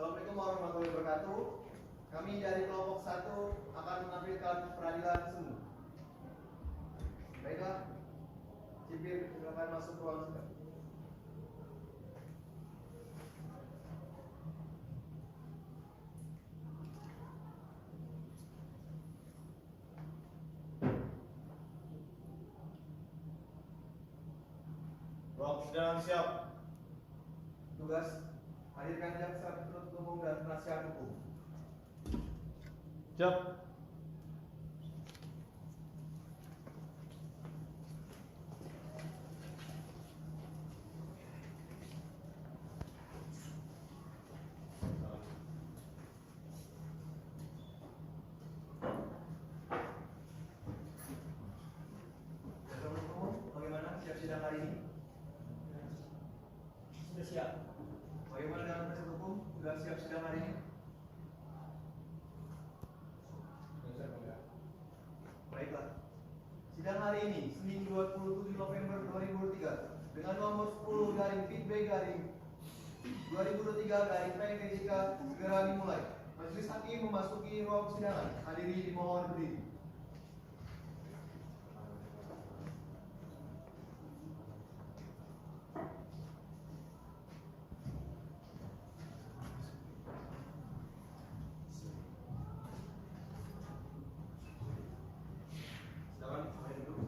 Assalamualaikum warahmatullahi wabarakatuh. Kami dari kelompok 1 akan menampilkan peradilan semu. Baiklah, Cipir silakan masuk ke ruang sidang. Ruang sidang siap. Tugas hadirkan jaksa penuntut umum dan penasihat hukum. Siap. Jaksa penuntut umum, bagaimana siap sidang hari ini? Sudah siap. Bagaimana dengan penasihat hukum? Sudah siap sidang hari ini? Baiklah. Sidang hari ini, Senin 27 November 2023 dengan nomor 10 garing feedback garing 2023 garing PTJK segera dimulai. Majelis hakim memasuki ruang persidangan. Hadiri dimohon berdiri. Silakan, mulai dulu.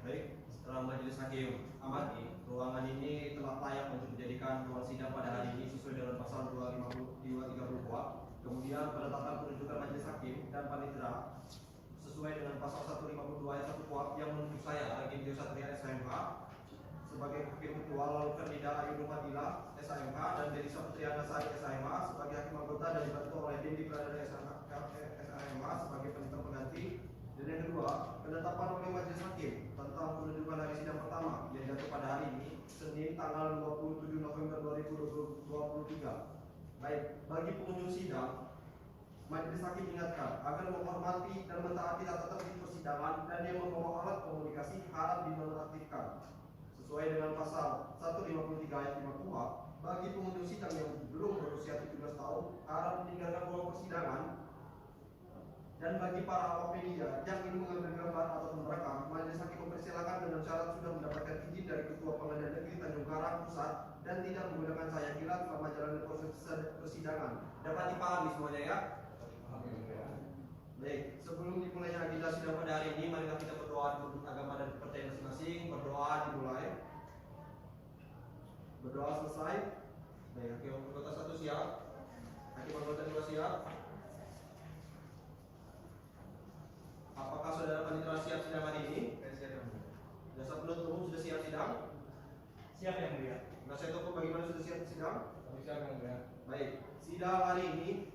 Baik, setelah majelis hakim amati, ruangan ini telah layak untuk dijadikan ruang sidang pada hari ini sesuai dengan pasal 230 KUHP. Kemudian penetapan penunjukan majelis hakim dan panitera sesuai dengan pasal 152 ayat 1 KUHP yang menunjuk saya Agim Dio Satria SHMH sebagai hakim ketua, lalu Ferdinand Ayu Numadila SHMH dan Delisa Putriana Sari SHMH sebagai hakim anggota dan dibantu oleh Dendi Pradana SHMH sebagai penentu pengganti. Dan yang kedua, penetapan oleh majelis hakim tentang penunjukan hari sidang pertama yang jatuh pada hari ini, Senin tanggal 27 November 2023. Baik, bagi pengunjung sidang, majelis hakim ingatkan agar menghormati dan mentaati tata tertib persidangan dan yang membawa alat komunikasi harap dinonaktifkan. Sesuai dengan pasal 153 ayat 5 KUHP, bagi pengunjung sidang yang belum berusia 17 tahun harap meninggalkan ruang persidangan. Dan bagi para awak media yang ingin mengambil gambar atau merekam, majelis hakim mempersilakan dengan syarat sudah mendapatkan izin dari Ketua Pengadilan Negeri Tanjung Karang Pusat dan tidak menggunakan cahaya selama jalannya proses persidangan. Dapat dipahami semuanya ya? Baik, sebelum dimulainya agenda sidang pada hari ini, marilah kita berdoa untuk agama dan kepercayaan masing-masing. Berdoa dimulai. Berdoa selesai. Baik, hakim anggota 1 siap. Hakim anggota 2 siap. Apakah saudara panitera siap sidang hari ini? Jasa penuntut umum sudah siap sidang? Siap yang mulia. Penasihat hukum bagaimana sudah siap sidang? Kami siap yang mulia. Baik, sidang hari ini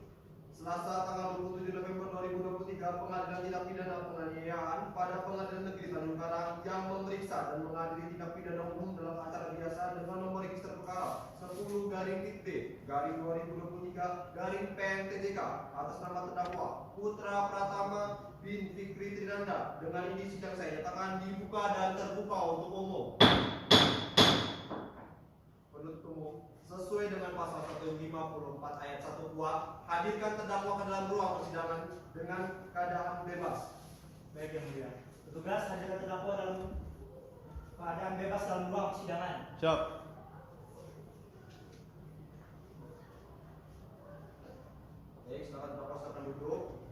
Selasa tanggal 27 November 2023 Pengadilan Tindak Pidana Penganiayaan pada Pengadilan Negeri Tanjung Karang yang memeriksa dan mengadili tindak pidana umum dalam acara biasa dengan nomor register perkara 10/2023/PNTJK atas nama terdakwa Putra Pratama bin Fikri Trinanda. Dengan ini sidang saya nyatakan dibuka dan terbuka untuk umum. Penuntut umum sesuai dengan pasal 154 ayat 1 KUHP, hadirkan terdakwa ke dalam ruang persidangan dengan keadaan bebas. Baik yang mulia. Petugas hadirkan terdakwa dalam keadaan bebas dalam ruang persidangan. Siap. Baik, silakan terdakwa silakan duduk.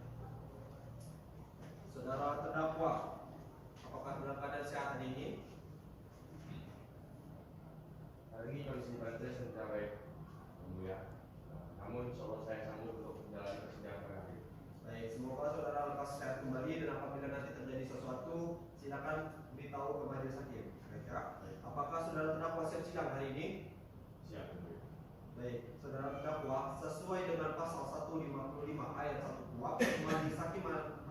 Saudara terdakwa, apakah dalam keadaan sehat hari ini? Hari ini kondisi badan sedang baik, yang mulia. Namun insya Allah saya sanggup untuk menjalani persidangan pada hari ini. Baik, semoga saudara lekas sehat kembali dan apabila nanti terjadi sesuatu, silakan beritahu ke majelis hakim. Baik ya. Apakah saudara terdakwa siap sidang hari ini? Siap, yang mulia. Baik, saudara terdakwa sesuai dengan pasal 155 ayat 1 KUHP, majelis hakim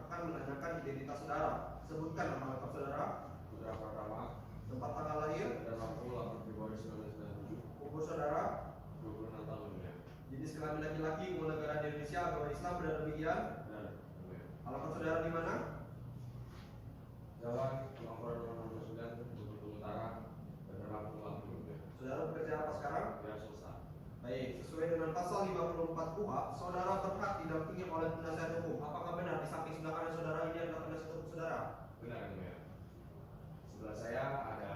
akan menanyakan identitas saudara. Sebutkan nama lengkap saudara, Putra Pratama, tempat tanggal lahir, dan waktu 8 Februari 1997, umur saudara, 26 tahun, ya. kelamin laki-laki, negara di Indonesia, agama Islam, benar demikian? Benar, yang mulia. Alamat saudara di mana? Jalan Laporan nomor 69 Bulutung Utara, Bandar Lampung, Lampung, yang mulia. Saudara bekerja apa sekarang? Biar selesai. Baik, sesuai dengan pasal 54 KUHP, saudara berhak didampingi oleh penasihat hukum. Apakah benar di samping sebelah kanan saudara ini adalah penasihat hukum saudara? Benar, yang mulia. Sebelah saya ada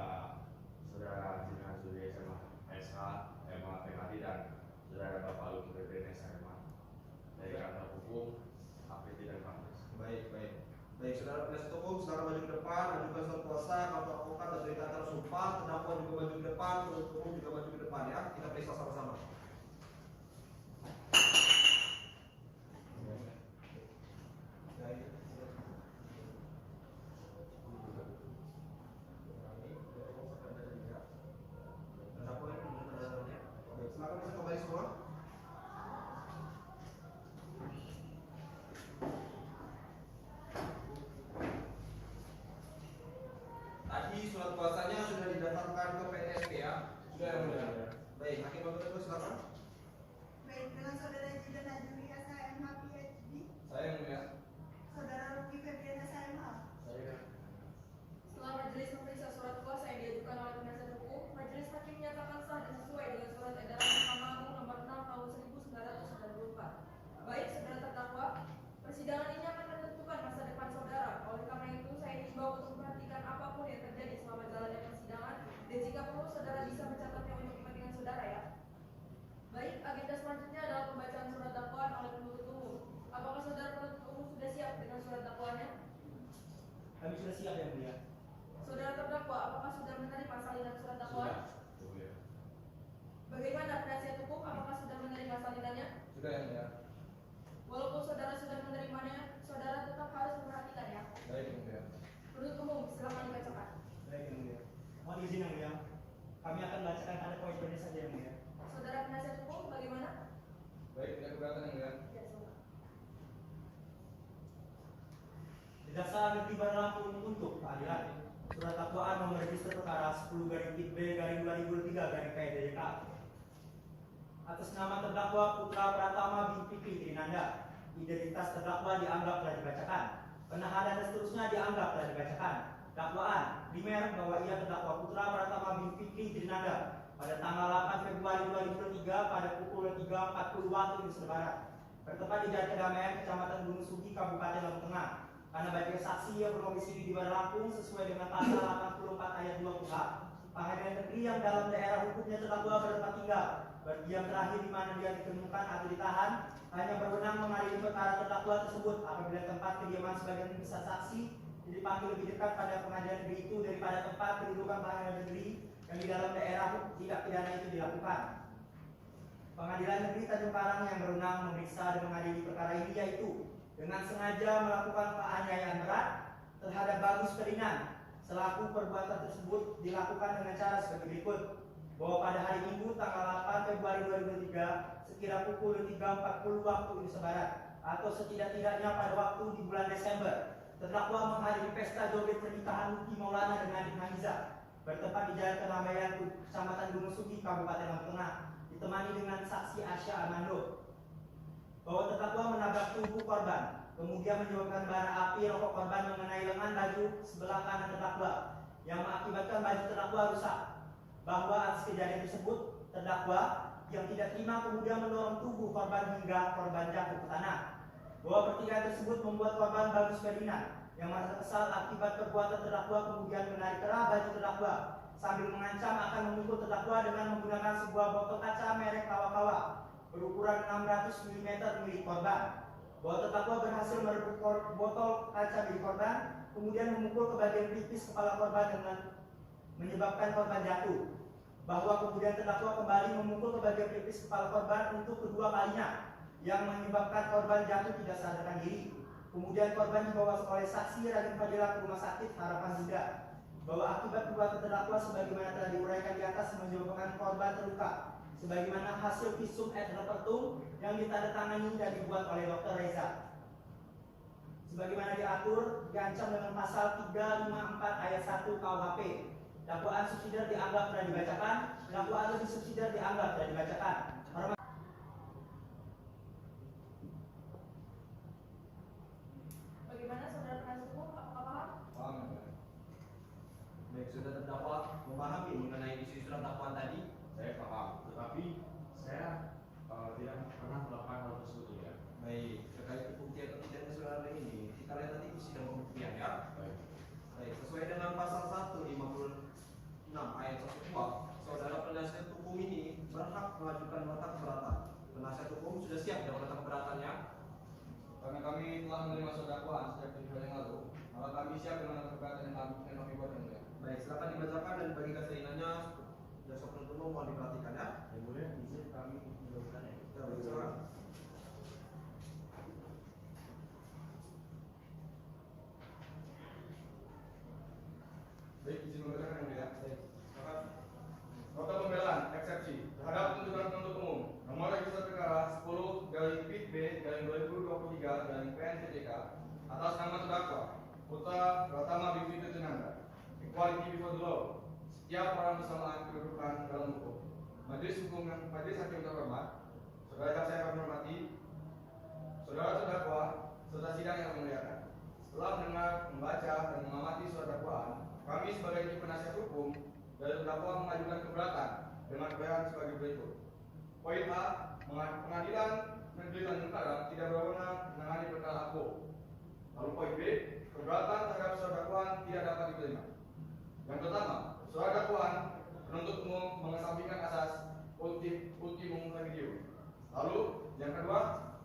saudara Jina Zuri SMA SH, MA PhD, dan saudara Bapak Luki PPN SMA dari kantor hukum APT dan Kampus. Baik, baik. Baik, saudara penasihat hukum, silakan maju ke depan, ajukan surat kuasa, kantor advokat, dan berita acara sumpah, terdakwa juga maju ke depan, penuntut umum juga maju ke depan ya. Kita periksa sama-sama. Silakan bisa kembali semua. Tadi surat kuasanya sudah didaftarkan ke PTSP ya. Sudah, yang mulia. Baik, hakim Bapak Teguh silakan. Baik, dengan saudara Jidan Najuri SHMH PhD, Saya yang mulia. saudara Luki Febriana SHMH. Saya. Setelah majelis memeriksa surat kuasa yang diajukan oleh penasihat hukum, majelis hakim menyatakan sah dan sesuai dengan surat edaran Mahkamah Agung nomor 6 tahun 1994. Baik, saudara terdakwa, persidangan ini akan menentukan masa depan saudara. Oleh karena itu, saya himbau untuk memperhatikan apapun yang terjadi selama jalannya persidangan, dan jika perlu, saudara bisa mencatatnya untuk kepentingan saudara ya. Baik, agenda selanjutnya adalah pembacaan surat dakwaan oleh penuntut umum. Apakah saudara penuntut umum sudah siap dengan surat dakwaannya? Kami sudah siap, yang mulia. Saudara terdakwa, apakah sudah menerima salinan surat dakwaan? Sudah, yang mulia. Bagaimana penasihat hukum? Apakah sudah menerima salinannya? Sudah, yang mulia. Walaupun saudara sudah menerimanya, saudara tetap harus memperhatikan ya. Baik, yang mulia. Penuntut umum, silakan dibacakan. Baik, yang mulia. Mohon izin, yang mulia. Kami akan bacakan pada poin-poinnya saja, yang mulia. Saudara penasihat hukum, bagaimana? Baik, tidak keberatan, yang mulia. Ya, silakan. Kejaksaan Negeri Bandar Lampung untuk keadilan. Surat dakwaan nomor register perkara 10/B/2023/PDJK. Atas nama terdakwa Putra Pratama bin Fikri Trinanda, identitas terdakwa dianggap telah dibacakan. Penahanan dan seterusnya dianggap telah dibacakan. Dakwaan primer bahwa ia terdakwa Putra Pratama bin Fikri Trinanda pada tanggal 8 Februari 2023 pada pukul 3.40 waktu Indonesia Barat, bertempat di Jalan Kedamaian, Kecamatan Gunung Sugi, Kabupaten Lampung Tengah. Karena bagi saksi yang berdomisili di Bandar Lampung sesuai dengan pasal 84 ayat 2 KUHP, pengadilan negeri yang dalam daerah hukumnya terdakwa bertempat tinggal, berdiam terakhir di mana dia ditemukan atau ditahan, hanya berwenang mengadili perkara terdakwa tersebut apabila tempat kediaman sebagian besar saksi dipanggil lebih dekat pada pengadilan negeri itu daripada tempat kedudukan pengadilan negeri yang di dalam daerah tidak pidana itu dilakukan. Pengadilan negeri Tanjung Karang yang berwenang memeriksa dan mengadili perkara ini yaitu dengan sengaja melakukan penganiayaan berat terhadap Bagus Ferdinand selaku perbuatan tersebut dilakukan dengan cara sebagai berikut, bahwa pada hari Minggu tanggal 8 Februari 2023 sekira pukul 3.40 waktu Indonesia Barat atau setidak-tidaknya pada waktu di bulan Desember, terdakwa menghadiri pesta joget pernikahan Luki Maulana dengan Dik Hamiza bertempat di Jalan Kedamaian, Kecamatan Gunung Sugi, Kabupaten Lampung Tengah, ditemani dengan saksi Asya Armando, bahwa terdakwa menabrak tubuh korban, kemudian menyebabkan bara api rokok korban mengenai lengan baju sebelah kanan terdakwa yang mengakibatkan baju terdakwa rusak. Bahwa atas kejadian tersebut, terdakwa yang tidak terima kemudian mendorong tubuh korban hingga korban jatuh ke tanah. Bahwa pertikaian tersebut membuat korban Bagus Ferdinand yang merasa kesal akibat perbuatan terdakwa kemudian menarik kerah baju terdakwa sambil mengancam akan memukul terdakwa dengan menggunakan sebuah botol kaca merek Kawa-Kawa berukuran 600 mm milik korban. Bahwa terdakwa berhasil merebut botol kaca milik korban, kemudian memukul ke bagian pelipis kepala korban dengan menyebabkan korban jatuh. Bahwa kemudian terdakwa kembali memukul ke bagian pelipis kepala korban untuk kedua kalinya, yang menyebabkan korban jatuh tidak sadarkan diri. Kemudian korban dibawa oleh saksi Raden Fadila ke rumah sakit Harapan Bunda. Bahwa akibat perbuatan terdakwa sebagaimana telah diuraikan di atas menyebabkan korban terluka, sebagaimana hasil visum et repertum yang ditandatangani dan dibuat oleh Dr. Reza. Sebagaimana diatur, diancam dengan pasal 354 ayat 1 KUHP. Dakwaan subsidiar dianggap telah dibacakan, dakwaan lebih subsidiar dianggap telah dibacakan. siap dengan keberatan yang kami buat yang mulia. Baik, silakan dibacakan dan bagi kesalinannya jaksa penuntut umum mohon diperhatikan ya. Yang mulia, izin kami menurutkan ya. Ya, baik, silakan. Baik, izin membacakan yang mulia. Baik, silakan. Nota pembelaan eksepsi terhadap tuntutan penuntut umum nomor register perkara 10/P/2023/PN/TJK atas nama terdakwa Putra Pratama Bivitri Sunanda. Equality before the law. Setiap orang bersamaan kedudukan dalam hukum. Majelis hakim terhormat, saudara jaksa yang kami hormati, saudara terdakwa serta sidang yang memuliakan. Setelah mendengar, membaca, dan mengamati surat dakwaan, kami sebagai tim penasihat hukum dari terdakwa mengajukan keberatan dengan uraian sebagai berikut. Poin A, pengadilan negeri Tanjung Karang tidak berwenang menangani perkara AKO. Lalu poin B, keberatan terhadap surat dakwaan tidak dapat diterima. Yang pertama, surat dakwaan penuntut umum mengesampingkan asas ultimum remedium. Lalu yang kedua,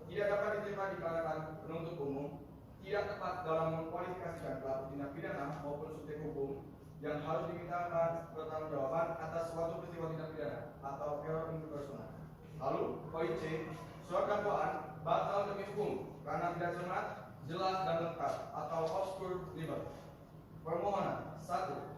tidak dapat diterima dikarenakan penuntut umum tidak tepat dalam mengkualifikasikan pelaku tindak pidana maupun subjek hukum yang harus dimintakan pertanggungjawaban atas suatu peristiwa tindak pidana atau error interpersonal. Lalu poin C, surat dakwaan batal demi hukum karena tidak cermat, jelas dan lengkap atau obscure legal. Permohonan 1.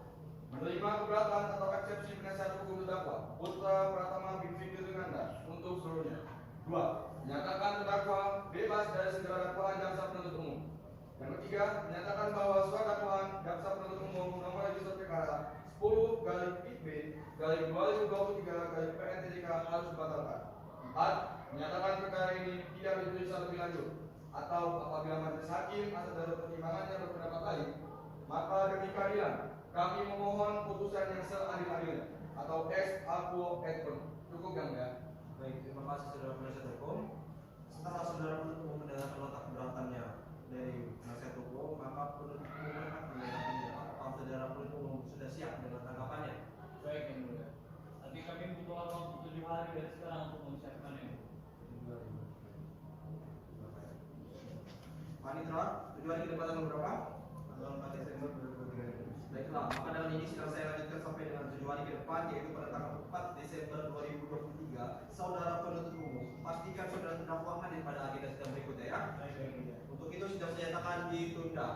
Menerima keberatan atau eksepsi penasihat hukum terdakwa Putra Pratama Bivitri Sunanda untuk seluruhnya. 2. Menyatakan terdakwa bebas dari segala dakwaan jaksa penuntut umum. Yang ketiga, menyatakan bahwa surat dakwaan jaksa penuntut umum nomor register perkara 10/P/2023/PN/TJK harus dibatalkan. 4. Menyatakan perkara ini tidak diperiksa lebih lanjut atau apabila majelis hakim atas dasar pertimbangannya berpendapat lain, maka demi keadilan kami memohon putusan yang seadil-adilnya atau ex aequo et per. Cukup yang mulia. Baik, terima kasih saudara penasihat hukum. Setelah saudara penuntut umum mendengarkan nota keberatannya dari penasihat hukum, maka penuntut umum akan menyatakannya. Apakah saudara penuntut umum sudah siap dengan tanggapannya? Baik, yang mulia. Nanti kami butuh waktu 7 hari dari sekarang untuk mempersiapkannya. Panitra, tujuan ke depan tanggal berapa? Tanggal 4 Desember 2023. Baiklah, maka dalam ini sidang saya lanjutkan sampai dengan 7 hari ke depan, yaitu pada tanggal 4 Desember 2023. Saudara penuntut umum, pastikan saudara terdakwa hadir pada agenda sidang berikutnya ya. Baik, yang mulia. Untuk itu sidang saya nyatakan ditunda.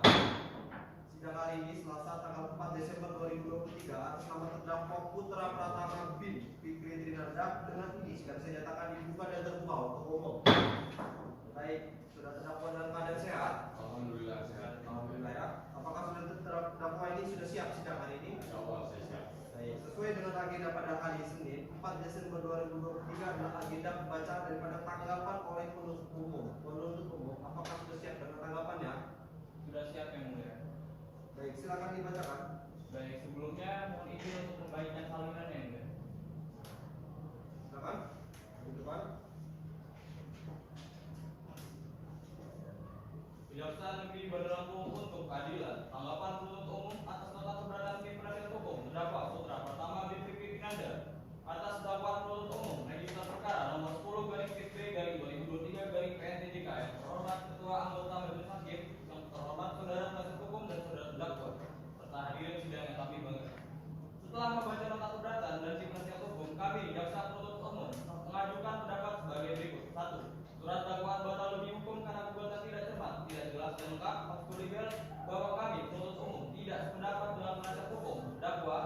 Sidang hari ini Selasa tanggal 4 Desember 2023 atas nama terdakwa Putra Pratama Bivitri Sunanda. Dengan ini sidang saya nyatakan dibuka dan terbuka untuk umum. Baik, sudah terdakwa dalam keadaan sehat. Alhamdulillah sehat. Alhamdulillah ya. Apakah sudah terdakwa ini sudah siap sidang hari ini? Insya Allah saya siap. Baik, sesuai dengan agenda pada hari Senin 4 Desember 2023 adalah agenda pembacaan daripada tanggapan oleh penuntut umum. Apakah sudah siap dengan tanggapannya? Sudah siap, yang mulia. Baik, silakan dibacakan. Baik, sebelumnya mohon izin untuk membacakan salinan yang mulia. Silakan. Di depan. Kejaksaan Negeri Bandar Lampung untuk keadilan. Tanggapan penuntut umum atas nota keberatan tim penasihat hukum terdakwa Putra Pratama Bivitri Sunanda atas dakwaan penuntut umum register perkara nomor 10/P/2023/PN/TJK yang terhormat Ketua Anggota Majelis Hakim, yang terhormat saudara penasihat hukum dan saudara terdakwa serta hadirin sidang yang kami banggakan. Setelah membaca nota keberatan dan tim penasihat hukum, kami jaksa penuntut umum mengajukan pendapat sebagai berikut. 1. Surat dakwaan batal demi hukum karena gugatan tidak cermat, tidak jelas dan lengkap, obscure legal, bahwa kami penuntut umum tidak sependapat dengan penasihat hukum terdakwa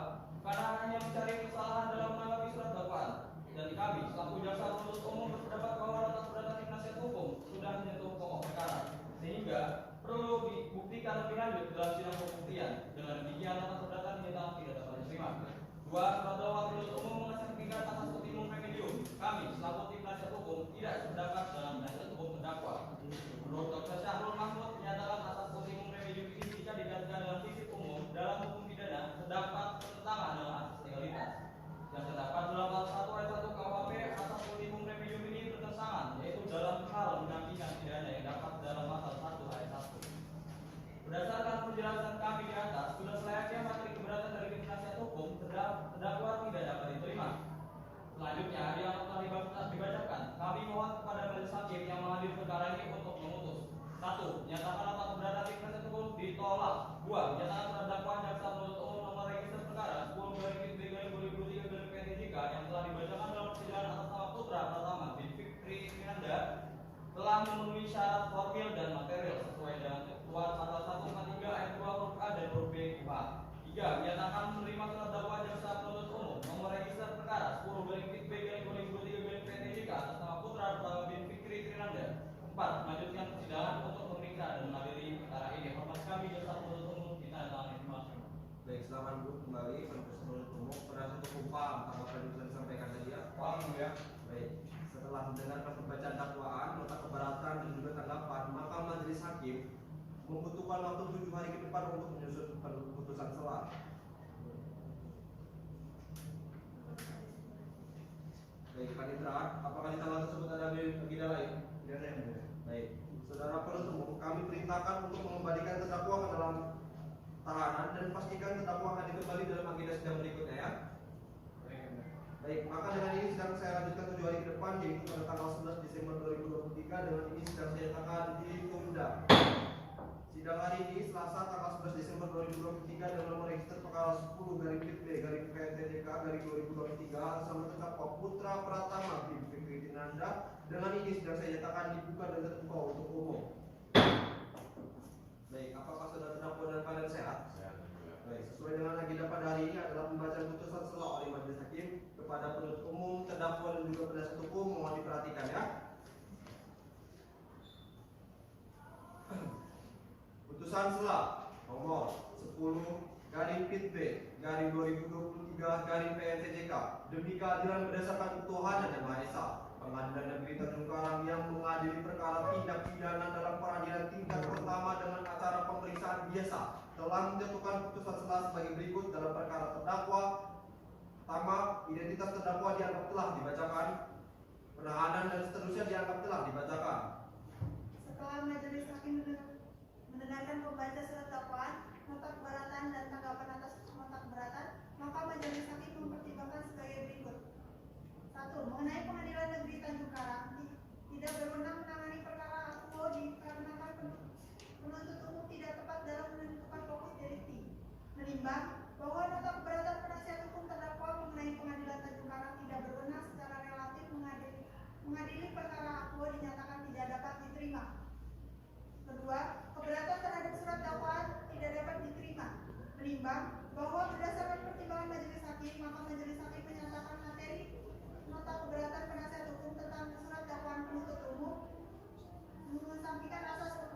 mendengarkan pembacaan dakwaan, nota keberatan dan juga tanggapan, maka majelis hakim membutuhkan waktu 7 hari ke depan untuk menyusun putusan sela. Baik, Panitra, apakah di tanggal tersebut ada agenda lain? Tidak ada yang mulia. Baik, saudara penuntut umum, kami perintahkan untuk mengembalikan terdakwa ke dalam tahanan dan pastikan terdakwa hadir kembali dalam agenda sidang berikutnya ya. Baik, maka dengan ini sidang saya lanjutkan 7 hari ke depan, yaitu pada tanggal 11 Desember 2023. Dengan ini sidang saya nyatakan ditunda. Sidang hari ini Selasa tanggal 11 Desember 2023 dengan nomor register perkara 10/PTJK/2023 atas nama terdakwa Putra Pratama bin Fikri Dinanda. Dengan ini sidang saya nyatakan dibuka dan terbuka untuk umum. Baik, apakah saudara terdakwa dan kalian sehat? Baik, sesuai dengan agenda pada hari ini adalah pembacaan putusan sela oleh majelis hakim kepada penuntut umum, terdakwa dan juga penasihat hukum. Mohon diperhatikan ya. Putusan sela nomor 10/Pit-B/2023/PNTJK demi keadilan berdasarkan ketuhanan yang Maha Esa. Pengadilan Negeri Tanjung Karang yang mengadili perkara tindak pidana dalam peradilan tingkat pertama dengan acara pemeriksaan biasa telah menjatuhkan putusan sela sebagai berikut dalam perkara terdakwa. Pertama, identitas terdakwa dianggap telah dibacakan, penahanan dan seterusnya dianggap telah dibacakan. Setelah majelis hakim mendengarkan pembaca surat dakwaan, nota keberatan dan tanggapan atas nota keberatan, maka majelis hakim mempertimbangkan sebagai berikut. 1. Mengenai Pengadilan Negeri Tanjung Karang tidak berwenang menangani perkara akuo dikarenakan penuntut umum tidak tepat dalam menentukan fokus delikti. Menimbang bahwa nota keberatan penasihat hukum terdakwa mengenai Pengadilan Tanjung Karang tidak berwenang secara relatif mengadili perkara akuo dinyatakan tidak dapat diterima. Kedua, keberatan terhadap surat dakwaan tidak dapat diterima. Menimbang bahwa berdasarkan pertimbangan majelis hakim, maka majelis hakim menyatakan materi nota keberatan penasihat hukum tentang surat dakwaan penuntut umum mengesampingkan asas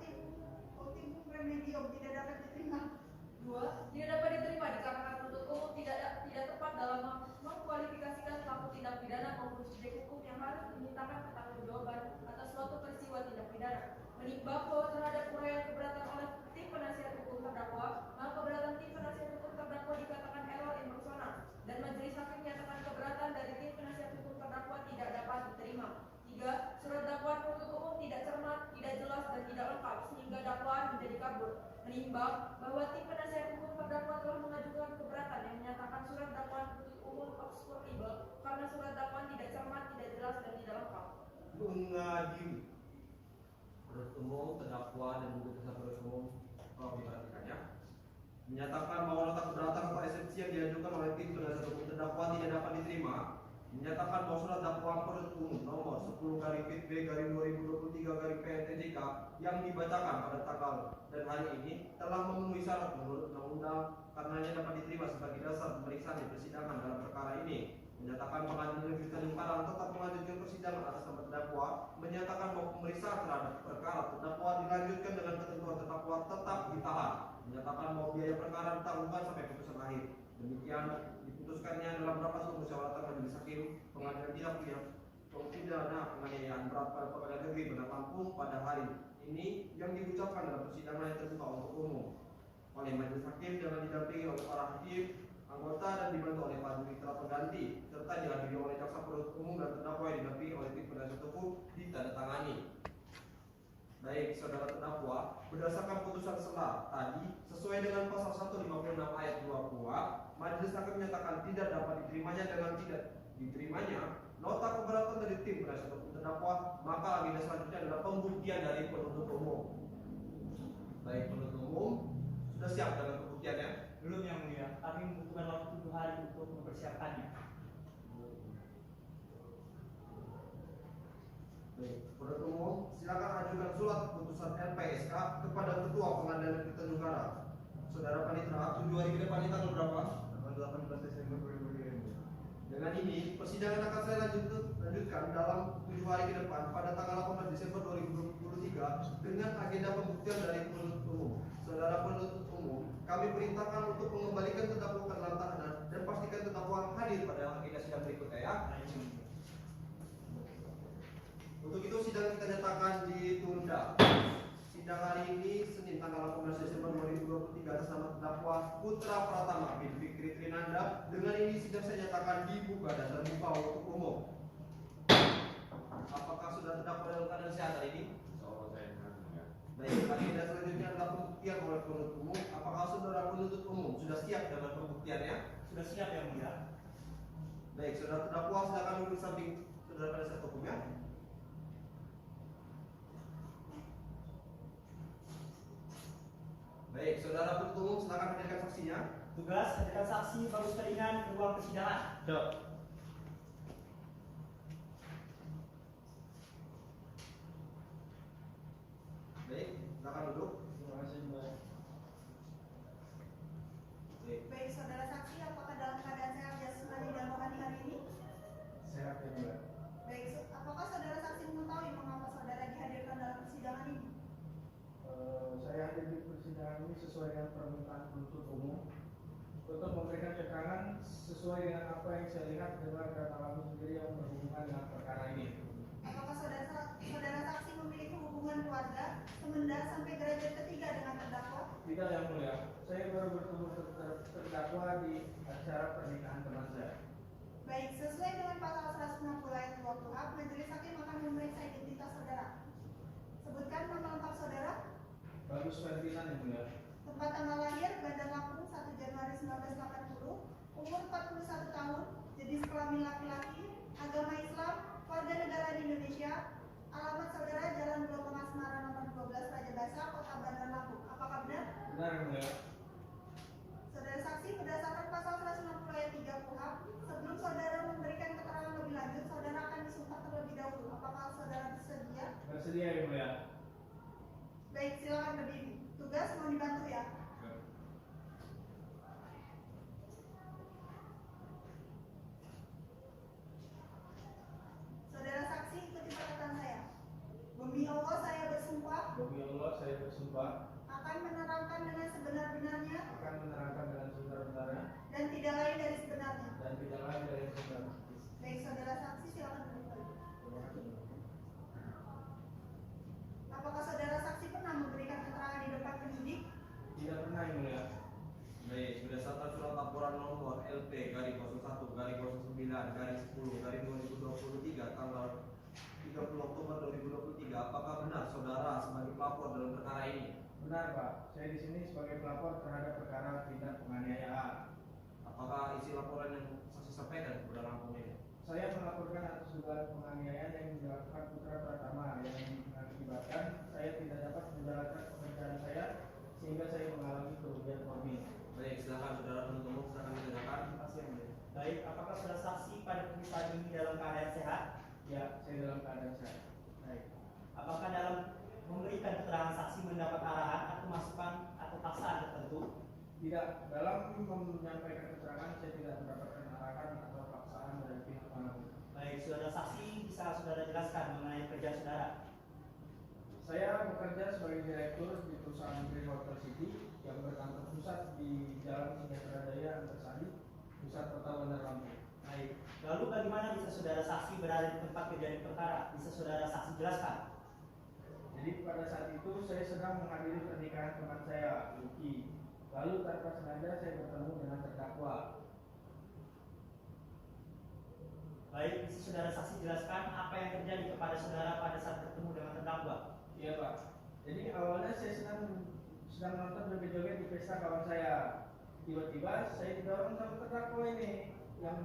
ultimum remedium tidak dapat diterima. 2. Tidak dapat diterima dikarenakan penuntut umum tidak tepat dalam mengkualifikasikan pelaku tindak pidana maupun subjek hukum yang harus dimintakan pertanggungjawaban atas suatu peristiwa tindak pidana. Menimbang bahwa terhadap uraian keberatan oleh tim penasihat hukum terdakwa, maka keberatan tim penasihat hukum terdakwa dikatakan error emosional dan majelis hakim menyatakan keberatan dari tim penasihat hukum terdakwa tidak dapat diterima. 3. Surat dakwaan penuntut umum tidak cermat, tidak jelas dan tidak lengkap sehingga dakwaan menjadi kabur. Menimbang bahwa tim penasihat hukum terdakwa telah mengajukan keberatan yang menyatakan surat dakwaan penuntut umum obscurable karena surat dakwaan tidak cermat, tidak jelas dan tidak lengkap. Mengadili penuntut umum, terdakwa dan juga penuntut umum diperhatikannya menyatakan bahwa nota keberatan atau eksepsi yang diajukan oleh tim penasihat hukum terdakwa tidak dapat diterima. Menyatakan bahwa surat dakwaan penuntut umum nomor 10/Pit-B/2023/PNTJK yang dibacakan pada tanggal dan hari ini telah memenuhi syarat menurut undang-undang karenanya dapat diterima sebagai dasar pemeriksaan di persidangan dalam perkara ini. Menyatakan Pengadilan Negeri Tanjung Karang tetap melanjutkan persidangan atas nama terdakwa. Menyatakan bahwa pemeriksaan terhadap perkara terdakwa dilanjutkan dengan ketentuan terdakwa tetap ditahan. Menyatakan bahwa biaya perkara ditanggungan sampai putusan akhir. Demikian diputuskannya dalam rapat musyawaratan majelis hakim Pengadilan Tindak Pidana Penganiayaan Berat pada Pengadilan Negeri Bandar Lampung pada hari ini yang diucapkan dalam persidangan yang terbuka untuk umum oleh majelis hakim dengan didampingi oleh para hakim, anggota dan dibantu oleh panitera pengganti serta dihadiri oleh jaksa penuntut umum dan terdakwa yang didampingi oleh tim penasihat hukum ditandatangani. Baik, saudara terdakwa, berdasarkan putusan sela tadi sesuai dengan pasal 156 ayat 2 KUA, majelis hakim menyatakan tidak dapat diterimanya dengan tidak diterimanya nota keberatan dari tim penasihat hukum terdakwa, maka agenda selanjutnya adalah pembuktian dari penuntut umum. Baik, penuntut umum sudah siap dengan pembuktiannya? Belum yang mulia, kami membutuhkan waktu 7 hari untuk mempersiapkannya. Baik, penuntut umum silakan ajukan surat putusan LPSK kepada Ketua Pengadilan Negeri Tanjung Karang. Saudara Panitra, 7 hari ke depan ini tanggal berapa? Tanggal 18 Desember 2023. Dengan ini, persidangan akan saya lanjutkan dalam 7 hari ke depan pada tanggal 18 Desember 2023 dengan agenda pembuktian dari penuntut umum. Saudara penuntut umum, kami perintahkan untuk mengembalikan terdakwa ke dalam tahanan dan pastikan terdakwa hadir pada agenda sidang berikutnya ya. sidang hari ini Senin tanggal 18 Desember 2023 atas nama terdakwa Putra Pratama bin Fikri Trinanda. Dengan ini sidang saya nyatakan dibuka dan terbuka untuk umum. Apakah sudah terdakwa dalam keadaan sehat hari ini? So, saya dengar ya. Baik, agenda selanjutnya adalah pembuktian oleh penuntut umum. Apakah saudara penuntut umum sudah siap dengan pembuktiannya? Sudah siap yang mulia. Baik, saudara terdakwa silakan duduk samping saudara penasihat hukumnya. Baik, saudara penuntut umum silakan hadirkan saksinya. Tugas hadirkan saksi bagus keringan ke ruang persidangan. Baik, silakan duduk. Terima kasih, Mbak. Baik, Baik, saudara saksi, apakah dalam keadaan sehat jasmani dan rohani hari ini? Sehat ya Mbak. Baik, apakah saudara saksi mengetahui mengapa saudara dihadirkan dalam persidangan ini? Saya hadir di persidangan ini sesuai dengan permintaan penuntut umum untuk memberikan keterangan sesuai dengan apa yang saya lihat, dengar dan alami sendiri yang berhubungan dengan perkara ini. Apakah saudara saksi memiliki hubungan keluarga semenda sampai derajat ketiga dengan terdakwa? Tidak yang mulia, saya baru bertemu terdakwa di acara pernikahan teman saya. Baik, sesuai dengan pasal 160 ayat 2 KUHP, majelis hakim akan memeriksa identitas saudara. Sebutkan nama lengkap saudara. Bagus Ferdinand yang mulia. Tempat tanggal lahir Bandar Lampung 1 Januari 1980, umur 41 tahun, jenis kelamin laki-laki, agama Islam, warga negara di Indonesia, alamat saudara Jalan Blok Asmara nomor 12 Raja Basa, Kota Bandar Lampung. Apakah benar? Benar yang mulia. Saudara saksi, berdasarkan pasal 160 ayat 3 KUHP, sebelum saudara memberikan keterangan lebih lanjut, saudara akan disumpah terlebih dahulu. Apakah saudara bersedia? Bersedia yang mulia. Baik, silakan berdiri. Tugas mohon dibantu ya. Saudara saksi, ikuti perkataan saya. Demi Allah saya bersumpah Demi Allah saya bersumpah akan menerangkan dengan sebenar-benarnya akan menerangkan dengan sebenar-benarnya dan tidak lain dari sebenarnya. dan tidak lain dari yang sebenarnya. Baik, saudara saksi, silakan berdiri. Terima kasih. Apakah saudara saksi pernah memberikan keterangan di depan penyidik? Tidak pernah yang mulia. baik, berdasarkan surat laporan nomor LP garing 01 garing 09 garing 10 garing 2023 tanggal 30 Oktober 2023, apakah benar saudara sebagai pelapor dalam perkara ini? Benar Pak, saya di sini sebagai pelapor terhadap perkara tindak penganiayaan. Apakah isi laporan yang saksi sampaikan kepada Lampung ini? Saya melaporkan atas dugaan penganiayaan yang dilakukan Putra Pratama yang mengakibatkan saya tidak dapat menjalankan pekerjaan saya sehingga saya mengalami kerugian mobil. Baik, silakan saudara penuntut umum silakan ditanyakan. Terima kasih yang mulia. Baik, apakah saudara saksi pada pemeriksaan ini dalam keadaan sehat? Ya, saya dalam keadaan sehat. Baik. Apakah dalam memberikan keterangan saksi mendapat arahan atau masukan atau paksaan tertentu? Tidak, dalam menyampaikan keterangan saya tidak mendapatkan arahan atau paksaan dari pihak manapun. Baik, saudara saksi bisa saudara jelaskan mengenai kerja saudara? Saya bekerja sebagai direktur di perusahaan Green Hotel City yang berkantor pusat di Jalan Sejahtera Jaya Antasari, pusat kota Bandar Lampung. Baik. Lalu bagaimana bisa saudara saksi berada di tempat kejadian perkara? Bisa saudara saksi jelaskan? Jadi pada saat itu saya sedang menghadiri pernikahan teman saya, Luki. Lalu tanpa sengaja saya bertemu dengan terdakwa. Baik, bisa saudara saksi jelaskan apa yang terjadi kepada saudara pada saat bertemu dengan terdakwa? Iya Pak. Jadi awalnya saya sedang nonton joget-joget di pesta kawan saya. Tiba-tiba saya didorong sama terdakwa ini yang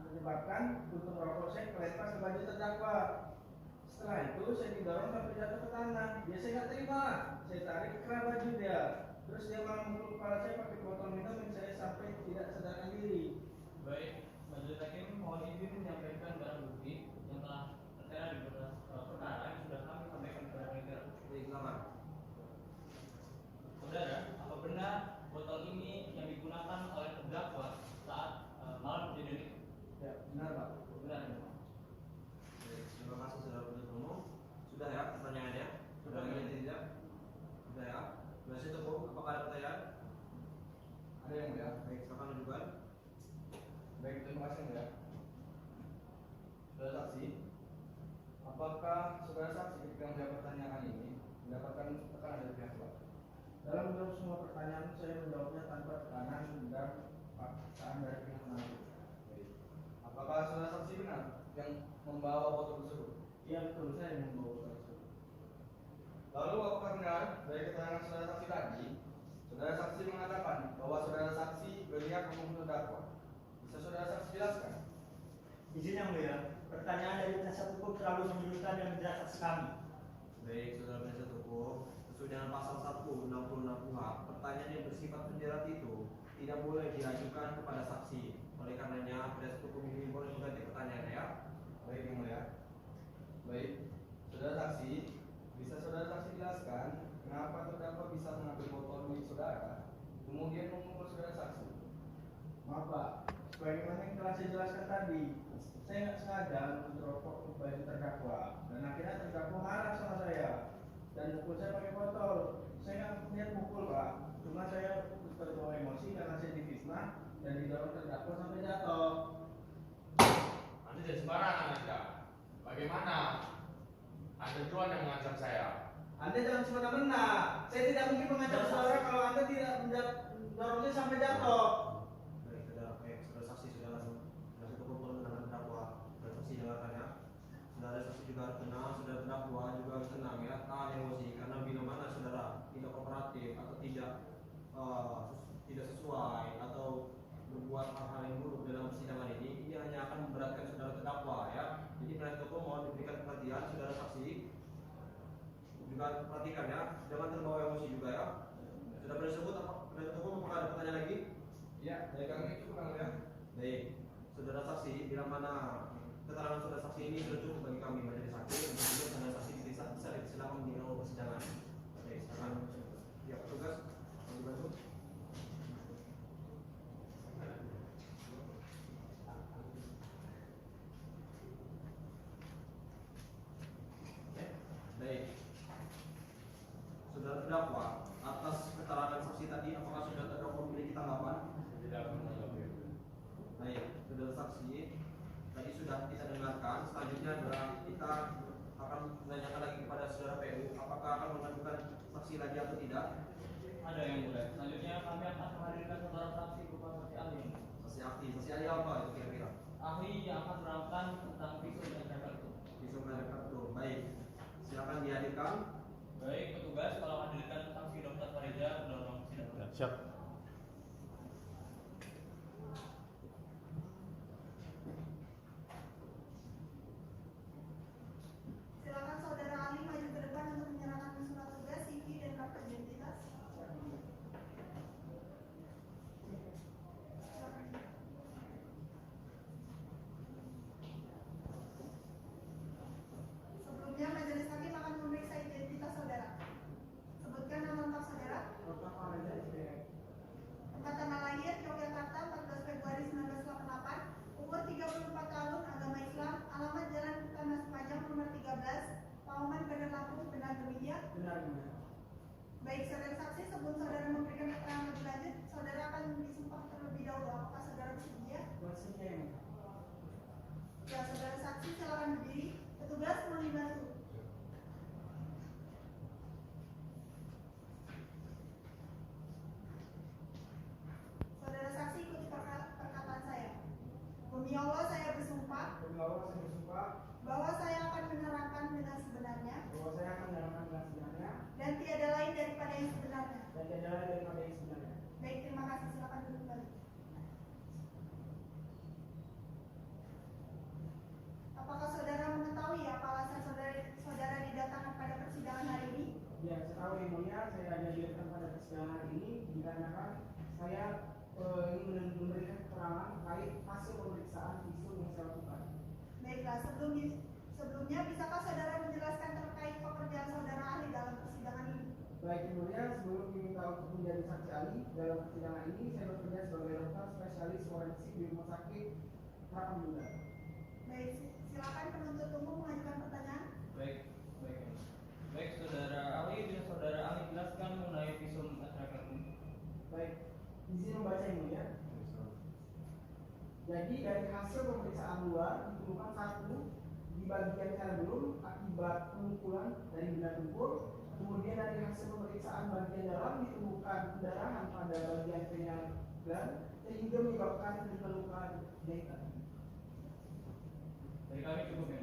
menyebabkan puntung rokok saya kelempar ke baju terdakwa. Setelah itu saya didorong sampai jatuh ke tanah. Dia saya nggak terima. Saya tarik ke baju dia. Terus dia malah memukul kepala saya pakai botol minum yang saya sampai tidak sadarkan diri. Baik, majelis hakim mohon izin menyampaikan barang bukti yang telah tertera di perkara yang sudah kami sampaikan kepada penyidik. Baik, silakan. Saudara, apa benar botol ini yang digunakan oleh terdakwa saat malam kejadian itu? Ya, benar Pak. Benar ya? Baik, terima kasih saudara penuntut umum. Sudah ya pertanyaannya? Sudah Sudah. lagi tidak? Sudah ya. Masih cukup? Apakah ada pertanyaan? Ada yang mulia. Baik, silakan menunjukkan. Baik, terima kasih ya. Saudara saksi, apakah saudara saksi ketika menjawab pertanyaan ini mendapatkan tekanan dari pihak luar. Dalam menjawab semua pertanyaan, saya menjawabnya tanpa tekanan dan paksaan dari pihak manapun. Baik. Apakah saudara saksi benar yang membawa foto tersebut? Iya betul, saya yang membawa tersebut. Lalu apakah benar dari keterangan saudara saksi tadi, saudara saksi mengatakan bahwa saudara saksi berniat membunuh terdakwa? Bisa saudara saksi jelaskan? Izin yang mulia, pertanyaan dari penasihat hukum terlalu menyulitkan dan menjerat saksi kami. Baik, saudara penasihat hukum, sesuai dengan pasal 166 KUHP, pertanyaan yang bersifat menjerat itu tidak boleh diajukan kepada saksi. Oleh karenanya, penasihat hukum ini boleh mengganti pertanyaannya ya. Baik yang mulia. Baik, saudara saksi, bisa saudara saksi jelaskan kenapa terdakwa bisa mengambil foto milik saudara, kemudian memukul saudara saksi? Maaf Pak, sebagaimana yang telah saya jelaskan tadi, saya nggak sengaja menceroboh ke baju terdakwa dan akhirnya terdakwa marah sama saya dan mukul saya pakai botol. Saya nggak niat mukul Pak, cuma saya terbawa emosi karena saya difitnah dan didorong terdakwa sampai jatuh. Anda jangan sembarangan Anda. Bagaimana? Anda duluan yang mengancam saya. Anda jangan semena-mena. Saya tidak mungkin mengancam saudara kalau Anda tidak mendorongnya sampai jatuh. Baik, saudara saksi sudah langsung penasihat hukum boleh mendengar terdakwa. Saudara saksi dengarkan ya. Saudara saksi juga harus tenang, saudara terdakwa juga harus tenang ya. Tahan emosi karena bila mana saudara tidak kooperatif atau tidak sesuai atau berbuat hal-hal yang buruk dalam persidangan ini hanya akan memberatkan saudara terdakwa ya. Jadi penasihat hukum mohon diberikan perhatian saudara saksi juga perhatikan ya, jangan terbawa emosi juga ya. Sudah penasihat hukum apakah ada pertanyaan lagi? Ya, dari kami cukup yang mulia. Baik, saudara saksi bila mana keterangan saudara saksi ini sudah cukup bagi kami majelis hakim untuk kemudian saudara saksi bisa dipersilakan di awal persidangan. Baik, silakan ya petugas dibantu. Baik, saudara terdakwa atas keterangan saksi tadi apakah saudara terdakwa memiliki tanggapan? Tidak menanggapi. Baik, saudara saksi tadi sudah kita dengarkan. Selanjutnya adalah kita akan menanyakan lagi kepada saudara PU apakah akan mengajukan saksi lagi atau tidak. Ada yang mulia. Selanjutnya kami akan menghadirkan saudara saksi berupa saksi ahli. Saksi ahli apa itu kira-kira? Ahli yang akan menerangkan tentang visum dan kartu. Visum dan kartu. Baik, silakan dihadirkan. Baik, petugas kalau hadirkan saksi Dr. Farida mendorong sidang. Siap. Silakan saudara ahli maju ke depan untuk menyerahkan surat tugas, CV dan kartu identitas. Sebelumnya majelis hakim akan memeriksa identitas saudara. Sebutkan nama lengkap saudara. Tempat tanggal lahir Yogyakarta 14 Februari 1988, umur 34 tahun, agama Islam, alamat Jalan Tanah Sepanjang nomor 13, Pauman Bandar Lampung, benar demikian? Benar. Baik, saudara saksi, sebelum saudara memberikan keterangan lebih lanjut, saudara akan disumpah terlebih dahulu. Apakah saudara bersedia? Bersedia. Ya, saudara saksi silakan berdiri. Petugas mohon dibantu. Saudara saksi ikuti perkataan saya. Demi Allah saya bersumpah Demi Allah saya bersumpah bahwa saya akan menerangkan dengan sebenarnya bahwa saya akan menjalankan dengan sebenarnya dan tiada lain daripada yang sebenarnya. dan tidak lain daripada yang sebenarnya. Baik, terima kasih. Silakan duduk kembali. Apakah saudara mengetahui apa alasan saudara didatangkan pada persidangan hari ini? Ya, saya tahu yang mulia, saya dihadirkan pada persidangan hari ini dikarenakan saya ingin memberikan keterangan terkait hasil pemeriksaan visum yang saya lakukan. Baiklah, sebelumnya bisakah saudara menjelaskan terkait pekerjaan saudara ahli dalam persidangan ini? Baik yang mulia, sebelum diminta untuk menjadi saksi ahli dalam persidangan ini, saya bekerja sebagai dokter spesialis forensik di Rumah Sakit Harapan Bunda. Baik, silakan penuntut umum mengajukan pertanyaan. Baik, baik saudara ahli, bisa saudara ahli jelaskan mengenai visum atrakartum. Baik, izin membaca yang mulia. Jadi dari hasil pemeriksaan luar ditemukan satu di bagian cerebellum akibat pemukulan dari benda tumpul, kemudian Kemudian dari hasil pemeriksaan bagian dalam ditemukan pendarahan pada bagian penyangga sehingga menyebabkan diperlukan jahitan. Dari kami cukup ya.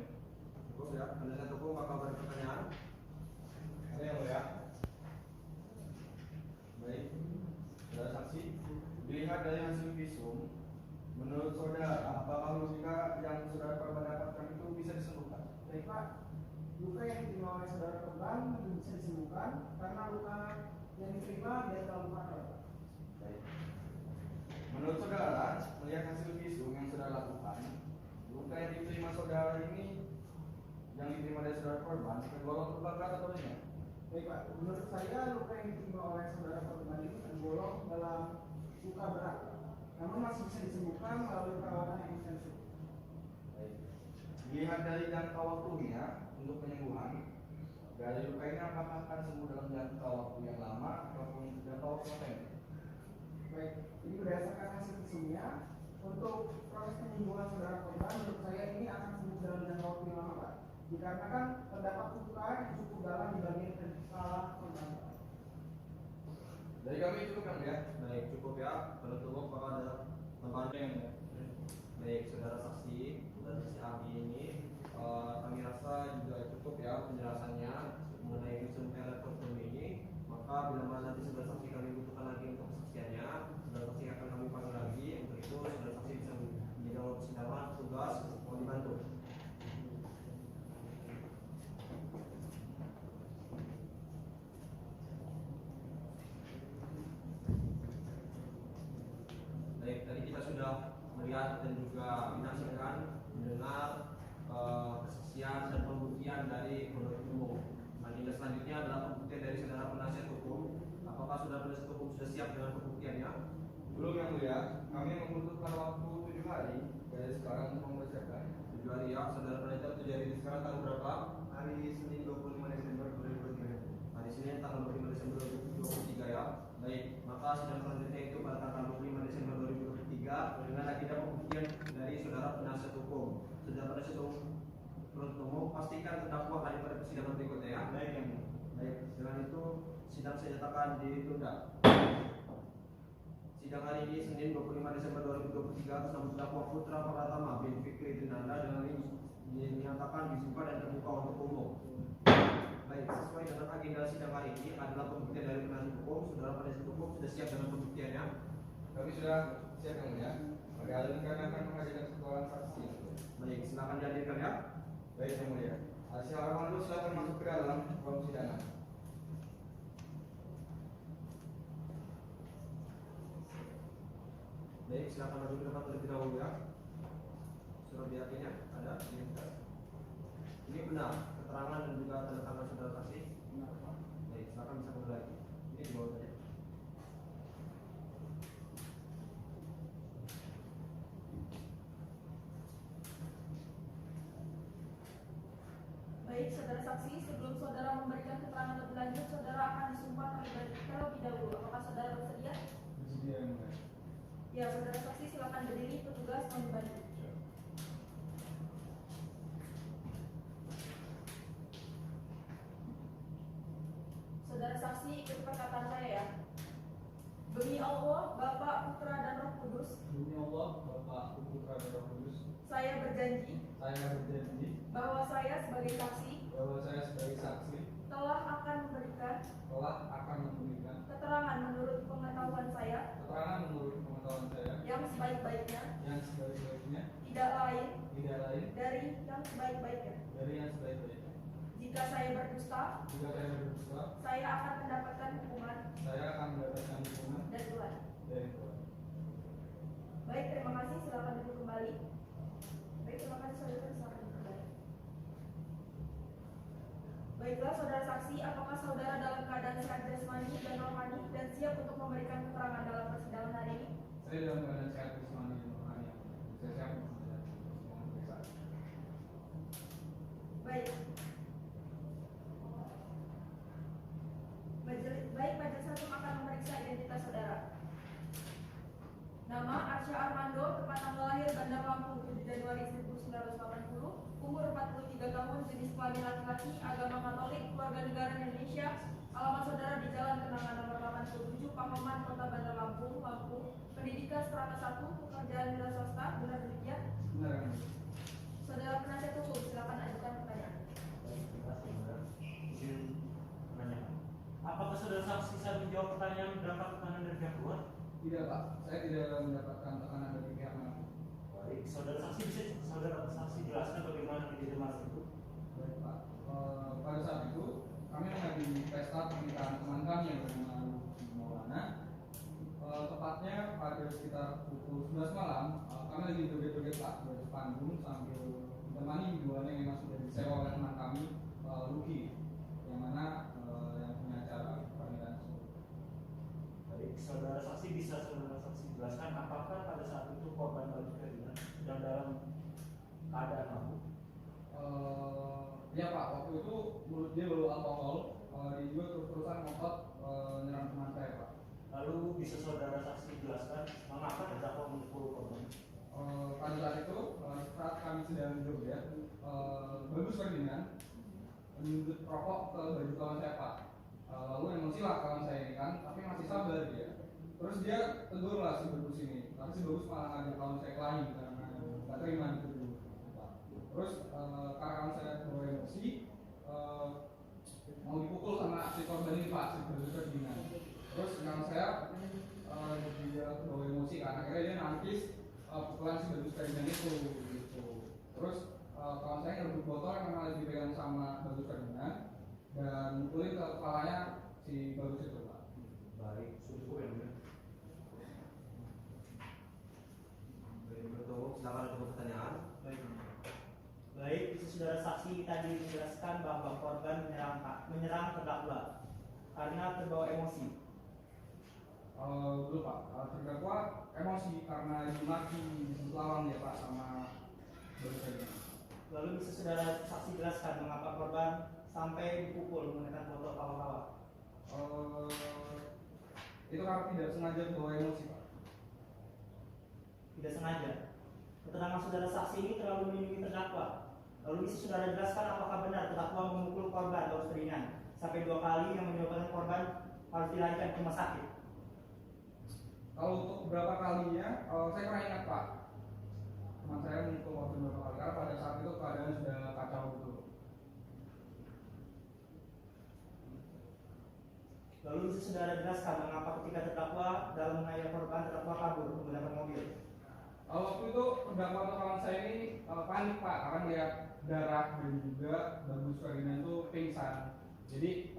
Cukup ya. Penasihat hukum apakah ada pertanyaan? Ada yang mulia? Baik, saudara saksi, dilihat dari hasil visum, menurut saudara, apakah logika yang saudara korban dapatkan itu bisa disembuhkan? Baik Pak, luka yang diterima oleh saudara korban bisa disembuhkan karena luka yang diterima dia terlalu parah. Baik. Menurut saudara, melihat hasil visum yang saudara lakukan, luka yang diterima saudara ini, yang diterima dari saudara korban, tergolong luka berat atau ringan? Baik Pak, menurut saya luka yang diterima oleh saudara korban ini tergolong dalam luka berat, namun masih bisa disembuhkan melalui perawatan yang intensif. Baik. Dilihat dari jangka waktunya untuk penyembuhan, dari luka ini apakah akan sembuh dalam jangka waktu yang lama ataupun jangka waktu yang pendek? Baik, ini berdasarkan hasil visumnya untuk proses penyembuhan saudara korban menurut saya ini akan sembuh dalam jangka waktu yang lama Pak. Dikarenakan terdapat luka yang cukup dalam di bagian kepala korban. Dari kami cukup kan ya? Baik, cukup ya. Penuntut umum apakah ada tambahan? Baik, saudara saksi dan saksi ahli ini kami rasa juga cukup ya penjelasannya mengenai visum elektronik ini. Maka bila mana nanti saudara saksi kami butuhkan lagi untuk kesaksiannya, saudara saksi akan kami panggil lagi. Untuk itu saudara saksi bisa menjawab persidangan tugas mau dibantu. Baik, tadi kita sudah melihat dan juga menyaksikan, mendengar kesaksian dan pembuktian dari penuntut umum. Agenda selanjutnya adalah pembuktian dari saudara penasihat hukum. Apakah saudara penasihat hukum sudah siap dengan pembuktiannya? Belum yang mulia, kami membutuhkan waktu 7 hari dari sekarang untuk mempersiapkan. 7 hari ya, saudara penasihat 7 hari sekarang tanggal berapa? Hari Senin 25 Desember 2023. Hari Senin tanggal 25 Desember 2023 ya. Baik, maka sidang selanjutnya itu pada tanggal 25 Desember 2023 dengan agenda pembuktian dari saudara penasihat hukum. Saudara penasihat hukum penuntut umum pastikan terdakwa hadir pada persidangan berikutnya ya. Baik yang mulia. Baik, dengan itu sidang saya nyatakan ditunda. Sidang hari ini Senin 25 Desember 2023 atas nama terdakwa Putra Pratama bin Fikri Dinanda dengan ini dinyatakan dibuka dan terbuka untuk umum. Baik, sesuai dengan agenda sidang hari ini adalah pembuktian dari penasihat hukum. Saudara penasihat hukum sudah siap dengan pembuktiannya? Kami sudah siap yang mulia. Pada hari ini kami akan menghadirkan satu orang saksi. Baik, silakan dihadirkan ya. Baik yang mulia. Hasil Armando silakan masuk ke dalam ruang persidangan. Baik, silakan maju ke depan terlebih dahulu ya. Surat biakinya ada ini. Ini benar keterangan dan juga tanda tangan saudara saksi. Benar Pak. Baik, silakan bisa kembali lagi. Ini di bawah saja. Baik, saudara saksi, sebelum saudara memberikan keterangan lebih lanjut, saudara akan disumpah terlebih dahulu. Apakah saudara bersedia? Bersedia yang mulia. Ya, saudara saksi silakan berdiri, petugas mau dibantu. Saudara saksi ikut perkataan saya ya. Demi Allah, Bapa, Putra dan Roh Kudus, Demi Allah, Bapa, Putra dan Roh Kudus, saya berjanji saya berjanji bahwa saya sebagai saksi bahwa saya sebagai saksi telah akan memberikan keterangan menurut pengetahuan saya yang sebaik-baiknya, tidak lain dari yang sebaik-baiknya. Jika saya berdusta, saya akan mendapatkan hukuman dari Tuhan. Baik, terima kasih. Silakan duduk kembali. Baik, terima kasih saudara. Silakan duduk kembali. Baiklah, saudara saksi, apakah saudara dalam keadaan sehat jasmani dan rohani dan siap untuk memberikan keterangan dalam persidangan hari ini? Saya dalam keadaan sehat jasmani dan rohani. Saya siap untuk pemeriksaan. Baik. Baik, majelis hakim akan memeriksa identitas saudara. Nama Arsya Armando, tempat tanggal lahir Bandar Lampung 7 Januari 1980, umur 43 tahun, jenis kelamin laki-laki, agama Katolik, keluarga negara Indonesia, alamat saudara di Jalan Kenangan nomor 87, Pahaman, Kota Bandar Lampung, Lampung, pendidikan strata 1, pekerjaan wira swasta, benar demikian? Benar kan? Saudara penasihat hukum, silakan ajukan pertanyaan. Terima kasih, Saudara. Izin menanyakan. Apakah saudara saksi bisa menjawab pertanyaan berdampak tekanan dari pihak luar? Tidak Pak, saya tidak mendapatkan tekanan dari pihak mana. Baik, saudara saksi bisa jelaskan bagaimana kejadian itu? Baik Pak, pada saat itu kami menghadiri pesta pernikahan teman kami yang bernama Maulana. Tepatnya pada sekitar pukul 11 malam, kami lagi joget-joget Pak di atas panggung sambil ditemani biduannya yang sudah disewa oleh teman kami, Luki, yang mana yang punya acara pernikahan tersebut. Baik, saudara saksi bisa jelaskan apakah pada saat itu korban Bagus Ferdinand sedang dalam keadaan mabuk? Ya Pak, waktu itu menurut dia baru alkohol, dia juga terus-terusan ngotot nyerang teman saya Pak. Lalu bisa saudara saksi jelaskan mengapa terdakwa memukul korban? Pada saat itu saat kami sedang joget, Bagus Ferdinand menyundut rokok ke baju kawan saya Pak. Lalu emosi lah kawan saya ini kan, tapi masih sabar dia. Terus dia tegur lah si Bagus ini, tapi si Bagus malah ngajak kawan saya kelahi karena nggak terima gitu dulu. Terus karena kawan saya bawa emosi, mau dipukul sama si korban ini Pak, si Bagus Ferdinand. Terus kawan saya dia bawa emosi kan, akhirnya dia nangkis pukulan si Bagus Ferdinand itu gitu. Terus kawan saya ngerebut botol yang memang lagi dipegang sama Bagus Ferdinand dan mukulin ke kepalanya si Bagus itu Pak. Baik, sudah cukup ya. Baik, bertemu, silakan untuk pertanyaan. Baik, bisa saudara saksi tadi menjelaskan bahwa korban menyerang terdakwa karena terbawa emosi. Dulu Pak, terdakwa emosi karena dimaki disebut lawan ya Pak sama Bagus Ferdinand. Lalu bisa saudara saksi jelaskan mengapa korban sampai dipukul menggunakan botol kawa-kawa? Itu karena tidak sengaja bawa emosi Pak. Tidak sengaja. Keterangan saudara saksi ini terlalu melindungi terdakwa. Lalu bisa saudara jelaskan apakah benar terdakwa memukul korban Bagus Ferdinand sampai 2 kali yang menyebabkan korban harus dilarikan ke rumah sakit? Kalau untuk berapa kalinya, saya pernah ingat Pak. Teman saya memukul waktu berapa kali karena pada saat itu keadaan sudah kacau gitu. Lalu bisa saudara jelaskan mengapa ketika terdakwa dalam menganiaya korban terdakwa kabur menggunakan mobil? Waktu itu terdakwa atau kawan saya ini panik Pak karena lihat darah dan juga Bagus Ferdinand itu pingsan. Jadi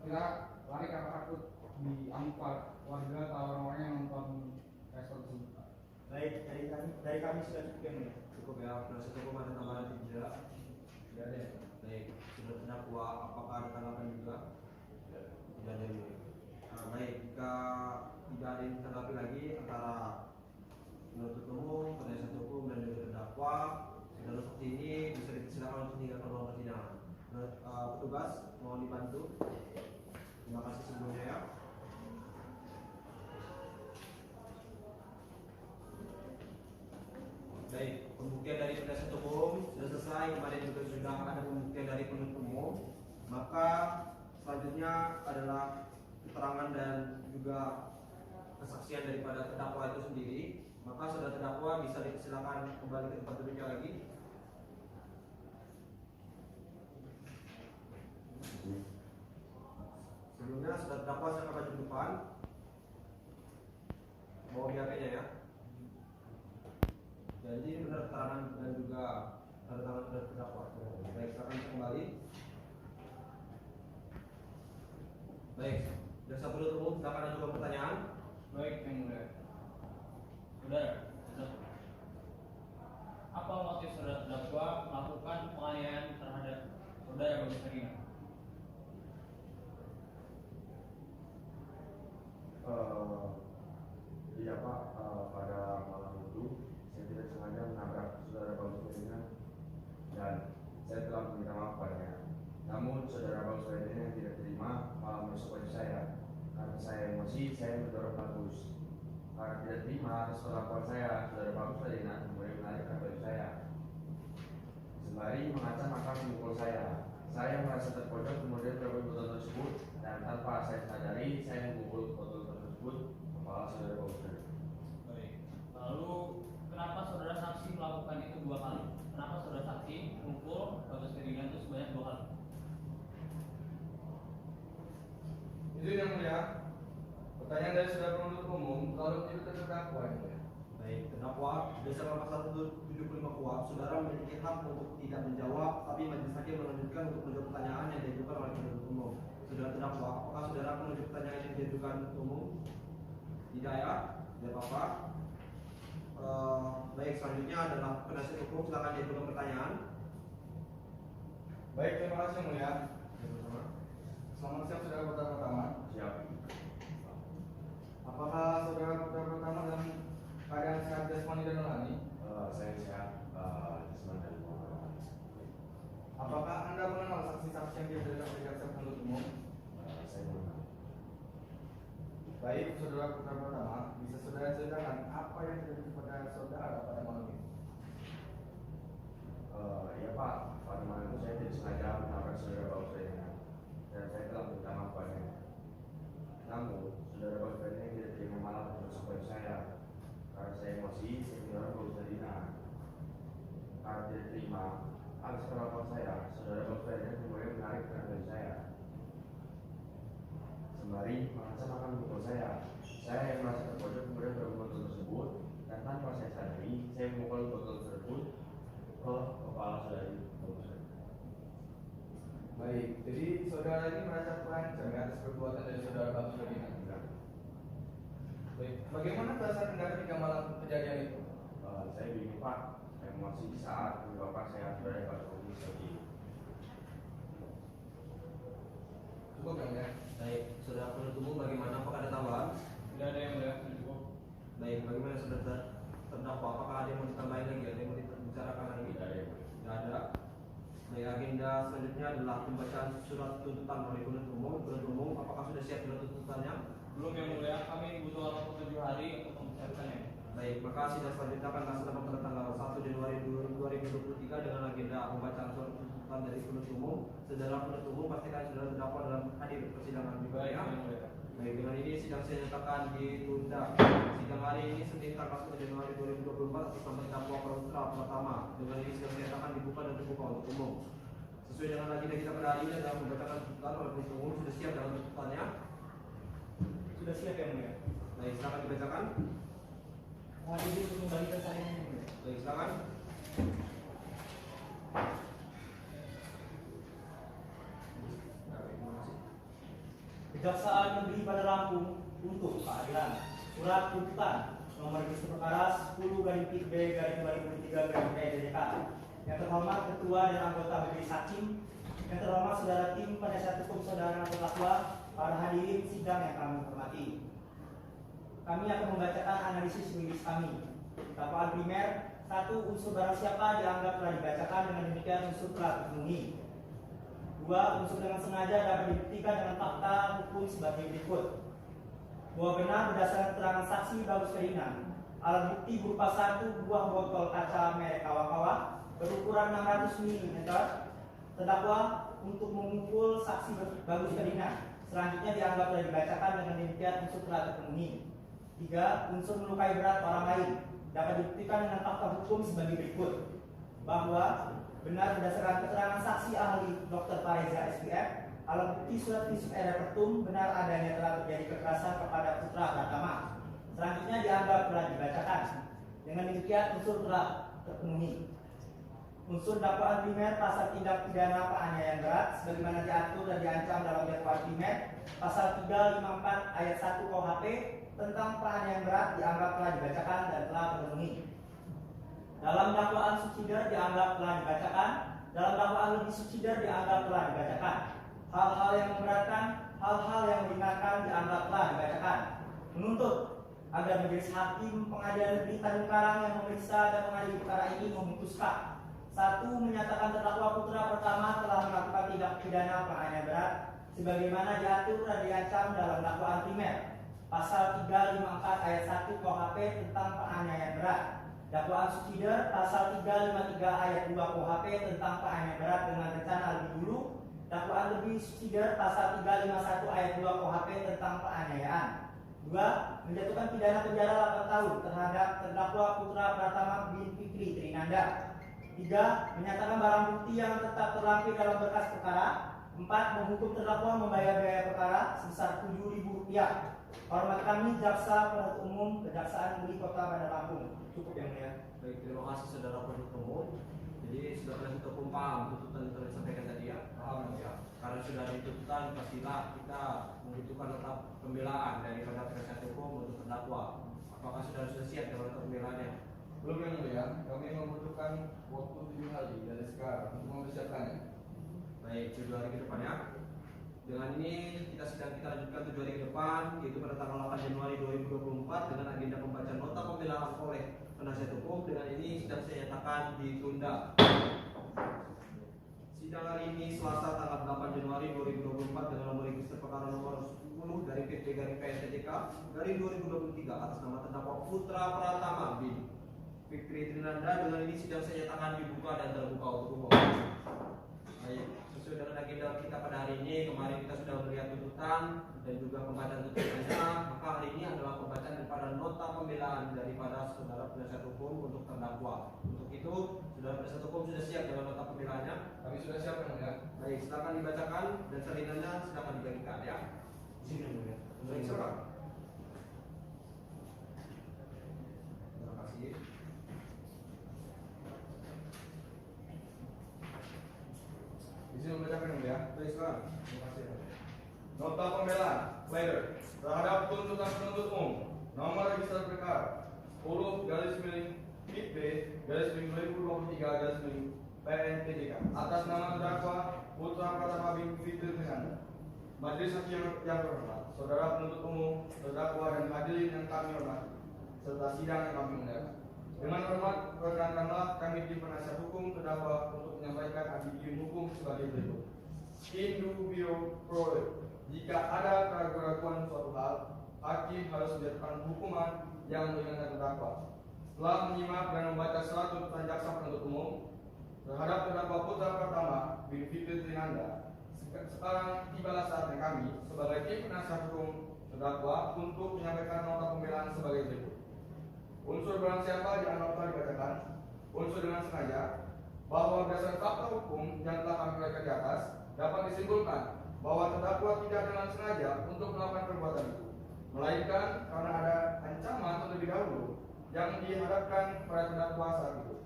kita lari karena takut diamuk warga atau orang-orang yang nonton respon tersebut. Baik, dari kami sudah cukup yang mulia. Cukup ya, penasihat hukum ada tambahan tidak? Tidak ada. Baik, sudah terdakwa, apakah ada tanggapan juga? Tidak ada. Baik, jika tidak ada yang ditanggapi lagi antara penuntut umum, penasihat hukum dan juga terdakwa, saudara saksi ini bisa dipersilakan untuk meninggalkan ruang persidangan. Petugas mohon dibantu. Terima kasih sebelumnya ya. Baik, pembuktian dari penasihat hukum sudah selesai, kemarin juga sudah ada pembuktian dari penuntut umum. Maka selanjutnya adalah keterangan dan juga kesaksian daripada terdakwa itu sendiri. Maka saudara terdakwa bisa dipersilakan kembali ke tempat duduknya lagi. Sebelumnya saudara terdakwa saya akan maju ke depan. Bawa BAP-nya ya. Jadi ini benar keterangan dan juga tanda tangan saudara terdakwa. Baik, silakan kembali. Baik, jaksa penuntut umum silakan ajukan pertanyaan. Baik, yang mulia. Saudara, apa motif saudara terdakwa melakukan penganiayaan terhadap saudara Bagus Ferdinand? Iya Pak, pada malam itu saya tidak sengaja menabrak saudara Bagus Ferdinand dan saya telah meminta maaf padanya. Namun saudara Bagus Ferdinand yang tidak terima malah menusuk baju saya. Karena saya emosi, saya mendorong Bagus. Karena tidak terima atas perlakuan saya, saudara Bagus Ferdinand kemudian melarikan baju saya. sembari mengancam akan memukul saya. Saya merasa terpojok kemudian merebut botol tersebut dan tanpa saya sadari saya memukul botol tersebut kepala saudara Bauser. Baik. Lalu kenapa saudara saksi melakukan itu 2 kali? Kenapa saudara saksi memukul Bagus Ferdinand itu sebanyak 2 kali? Izin yang mulia, pertanyaan dari saudara penuntut umum lalu itu terdakwa yang mulia. Baik, terdakwa berdasarkan pasal 75 KUHP, saudara memiliki hak untuk tidak menjawab, tapi majelis hakim melanjutkan untuk menjawab pertanyaan yang diajukan oleh penuntut umum. Saudara terdakwa, apakah saudara menunjuk pertanyaan yang diajukan umum? Tidak ya? Tidak apa-apa. Baik, selanjutnya adalah penasihat hukum, silakan diajukan pertanyaan. Baik, terima kasih yang mulia. Sama-sama. Selamat siang saudara putra pertama. Siap. Apakah saudara putra pertama dalam keadaan sehat jasmani dan rohani? Saya sehat, jasmani dan rohani. Apakah Anda mengenal saksi-saksi yang dihadirkan oleh jaksa penuntut umum? Saya mengenal. Baik, saudara putra pertama, bisa saudara ceritakan apa yang terjadi kepada saudara pada malam ini? Ya Pak, pada malam itu saya tidak sengaja menabrak saudara Bauser dan saya telah minta maaf padanya. Namun, saudara Bauser ini tidak terima malam konsekuensi saya karena saya emosi, saya menyerang Bauser Ferdinand. Karena tidak terima atas perlakuan saya, saudara Bauser ini kemudian menarik tangan saya sembari mengancam akan memukul saya. Saya yang merasa terpojok kemudian berebut botol tersebut dan tanpa saya sadari, saya memukul botol tersebut ke kepala saudari Bauser. Baik, jadi saudara ini merasa terancam ya atas perbuatan dari saudara Bagus Ferdinand. Baik, bagaimana perasaan Anda ketika malam kejadian itu? Saya bingung Pak, emosi saat menyebabkan saya saudara Bauser seperti ini. Cukup yang mulia. Baik, saudara penuntut umum bagaimana? Apakah ada tambahan? Tidak ada yang mulia, cukup. Baik, bagaimana saudara terdakwa? Apakah ada yang mau ditambahin lagi? Ada yang mau dibicarakan lagi? Tidak ada yang Tidak ada. Baik, agenda selanjutnya adalah pembacaan surat tuntutan oleh penuntut umum. Penuntut umum, apakah sudah siap surat tuntutannya? Belum yang mulia, kami dibutuhkan waktu 7 hari untuk mempersiapkannya. Baik, maka sidang selanjutnya akan dilaksanakan pada tanggal 1 Januari 2023 dengan agenda pembacaan surat tuntutan dari penuntut umum. Saudara penuntut umum pastikan saudara terdakwa dalam hadir persidangan juga Baik, ya. yang mulia. Baik, dengan ini sidang saya nyatakan ditunda. Sidang hari ini Senin tanggal 1 Januari 2024 atas nama terdakwa Putra pertama. Dengan ini sidang saya nyatakan dibuka dan terbuka untuk umum. Sesuai dengan agenda kita pada hari ini adalah membacakan tuntutan oleh penuntut umum. Sudah siap dalam tuntutannya? Sudah siap yang mulia. Baik, silakan dibacakan. Mohon izin untuk kembalikan saya yang mulia. Baik, silakan. Kejaksaan Negeri Pada Lampung untuk keadilan. Surat tuntutan nomor register perkara 10/P/2023/PDJK. Yang terhormat Ketua dan anggota Majelis Hakim, yang terhormat saudara tim penasihat hukum saudara terdakwa, para hadirin sidang yang kami hormati. Kami akan membacakan analisis rilis kami. Dakwaan primer, 1. Unsur barang siapa dianggap telah dibacakan, dengan demikian unsur telah terpenuhi. 2. Unsur dengan sengaja dapat dibuktikan dengan fakta hukum sebagai berikut. Bahwa benar berdasarkan keterangan saksi Bagus Ferdinand, alat bukti berupa 1 buah botol kaca merek Kawa-Kawa berukuran 600 mm terdakwa untuk memukul saksi Bagus Ferdinand. Selanjutnya dianggap telah dibacakan, dengan demikian unsur telah terpenuhi. 3. Unsur melukai berat orang lain dapat dibuktikan dengan fakta hukum sebagai berikut. Bahwa benar berdasarkan keterangan saksi ahli Dr. Fareza SPF, alat bukti surat visum et repertum benar adanya telah terjadi kekerasan kepada Putra Pratama. Selanjutnya dianggap telah dibacakan. Dengan demikian unsur telah terpenuhi. Unsur dakwaan primer pasal tindak pidana penganiayaan berat sebagaimana diatur dan diancam dalam dakwaan primer pasal 354 ayat 1 KUHP tentang penganiayaan berat dianggap telah dibacakan dan telah terpenuhi. Dalam dakwaan subsidiar dianggap telah dibacakan, dalam dakwaan lebih subsidiar dianggap telah dibacakan. Hal-hal yang memberatkan, hal-hal yang meringankan dianggap telah dibacakan. Menuntut agar majelis hakim pengadilan negeri Tanjung Karang yang memeriksa dan mengadili perkara ini memutuskan: 1. Menyatakan terdakwa Putra pertama telah melakukan tindak pidana penganiayaan berat sebagaimana diatur dan diancam dalam dakwaan primer pasal 354 ayat 1 KUHP tentang penganiayaan berat. Dakwaan subsidiar pasal 353 ayat 2 KUHP tentang penganiayaan berat dengan rencana lebih dulu. Dakwaan lebih subsidiar pasal 351 ayat 2 KUHP tentang penganiayaan. 2. Menjatuhkan pidana penjara 8 tahun terhadap terdakwa Putra Pratama bin Fikri Trinanda. 3. Menyatakan barang bukti yang tetap terlampir dalam berkas perkara. 4. Menghukum terdakwa membayar biaya perkara sebesar Rp7.000. Hormat kami Jaksa Penuntut Umum Kejaksaan Negeri Kota Bandar Lampung. Cukup yang mulia. Baik, terima kasih saudara penuntut umum. Jadi sudah penasihat hukum paham tuntutan yang telah disampaikan tadi ya? Paham ya. Karena sudah ada tuntutan, pastilah kita membutuhkan nota pembelaan daripada penasihat hukum untuk terdakwa. Apakah sudah siap dengan nota pembelaannya? Belum yang mulia, kami membutuhkan waktu 7 hari dari sekarang untuk mempersiapkannya. Baik, 7 hari ke depan ya. Dengan ini kita lanjutkan 7 hari ke depan, yaitu pada tanggal 8 Januari 2024 dengan agenda pembacaan nota pembelaan oleh penasihat hukum. Dengan ini sidang saya nyatakan ditunda. Sidang hari ini Selasa tanggal 8 Januari 2024 dengan nomor register perkara nomor 10 dari PT-PSTJK dari 2023 atas nama terdakwa Putra Pratama bin Fikri Trinanda. Dengan ini sidang saya nyatakan dibuka dan terbuka untuk umum. Baik, sesuai dengan agenda kita pada hari ini, kemarin kita sudah melihat tuntutan dan juga pembacaan tuntutannya. Maka hari ini adalah pembacaan daripada nota pembelaan daripada saudara penasihat hukum untuk terdakwa. Untuk itu, saudara penasihat hukum sudah siap dengan nota pembelaannya? Kami sudah siap yang mulia. Baik, silakan dibacakan dan salinannya silakan dibagikan ya. Sini mulia. Baik, silakan. Terima kasih. Izin membacakan yang mulia. Baik, silakan. Terima kasih. Nota pembelaan, letter terhadap tuntutan penuntut umum nomor register perkara 10/B/2023/PNTJK atas nama terdakwa Putra Pratama bin Fikri Trinanda. Majelis Hakim yang terhormat, saudara penuntut umum, terdakwa dan hadirin yang kami hormati, serta sidang yang kami muliakan. Dengan hormat, perkenankanlah kami tim penasihat hukum terdakwa untuk menyampaikan adibium hukum sebagai berikut. In dubio pro reo. Jika ada keraguan suatu hal, hakim harus menjatuhkan hukuman yang meringankan terdakwa. Setelah menyimak dan membaca surat tuntutan jaksa penuntut umum terhadap terdakwa Putra Pratama bin Fikri Trinanda, sekarang tibalah saatnya kami sebagai tim penasihat hukum terdakwa untuk menyampaikan nota pembelaan sebagai berikut. Unsur barang siapa di nota dibacakan, unsur dengan sengaja, bahwa berdasarkan fakta hukum yang telah kami uraikan di atas, dapat disimpulkan bahwa terdakwa tidak dengan sengaja untuk melakukan perbuatan itu, melainkan karena ada ancaman terlebih dahulu yang dihadapkan pada terdakwa saat itu,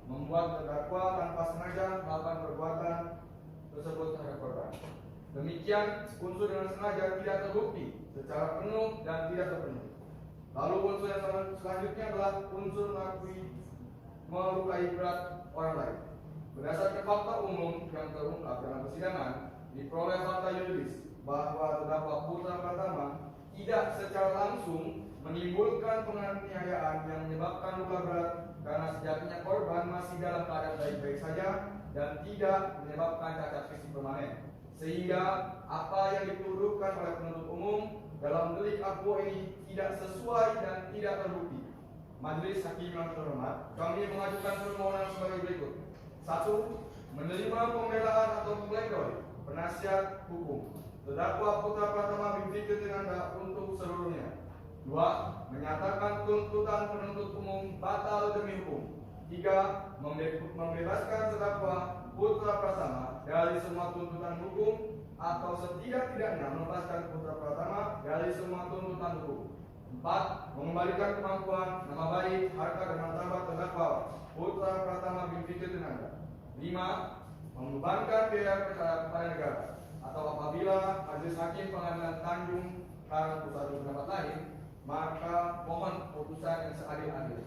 membuat terdakwa tanpa sengaja melakukan perbuatan tersebut terhadap korban. Demikian, unsur dengan sengaja tidak terbukti secara penuh dan tidak terpenuhi. Lalu unsur yang selanjutnya adalah unsur melukai berat orang lain. Berdasarkan fakta umum yang terungkap dalam persidangan, diperoleh fakta yuridis bahwa terdakwa Putra Pratama tidak secara langsung menimbulkan penganiayaan yang menyebabkan luka berat karena sejatinya korban masih dalam keadaan baik-baik saja dan tidak menyebabkan cacat fisik permanen. Sehingga apa yang dituduhkan oleh penuntut umum dalam delik aduan ini tidak sesuai dan tidak terbukti. Majelis Hakim yang terhormat, kami mengajukan permohonan sebagai berikut. 1. Menerima pembelaan atau pledoi penasihat hukum terdakwa Putra Pratama bin Fikri Trinanda untuk seluruhnya. 2. Menyatakan tuntutan penuntut umum batal demi hukum. 3. Membebaskan terdakwa Putra Pratama dari semua tuntutan hukum atau setidak-tidaknya melepaskan Putra Pratama dari semua tuntutan hukum. 4. Mengembalikan kemampuan, nama baik, harta dan martabat terdakwa Putra Pratama bin Fikri Trinanda. 5. Membebankan biaya perkara kepada negara, atau apabila Majelis Hakim Pengadilan Tanjung Karang Pusat berpendapat lain, maka mohon putusan yang seadil-adil.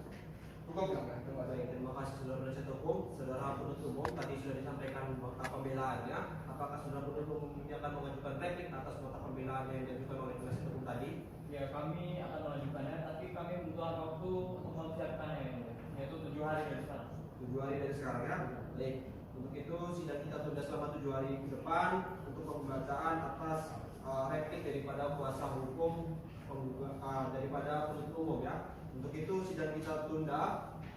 Cukup ya? Terima kasih. Terima kasih saudara penasihat hukum, saudara penuntut umum. Tadi sudah disampaikan nota pembelaannya. Apakah saudara penuntut umum akan mengajukan replik atas nota pembelaannya yang diajukan oleh penasihat hukum tadi? Ya, kami akan melanjutkannya, tapi kami membutuhkan waktu untuk mempersiapkannya, yaitu 7 hari dari sekarang. 7 hari dari sekarang ya. Baik. Untuk itu sidang kita tunda selama 7 hari ke depan untuk pembacaan atas replik daripada kuasa hukum daripada penuntut umum ya. Untuk itu sidang kita tunda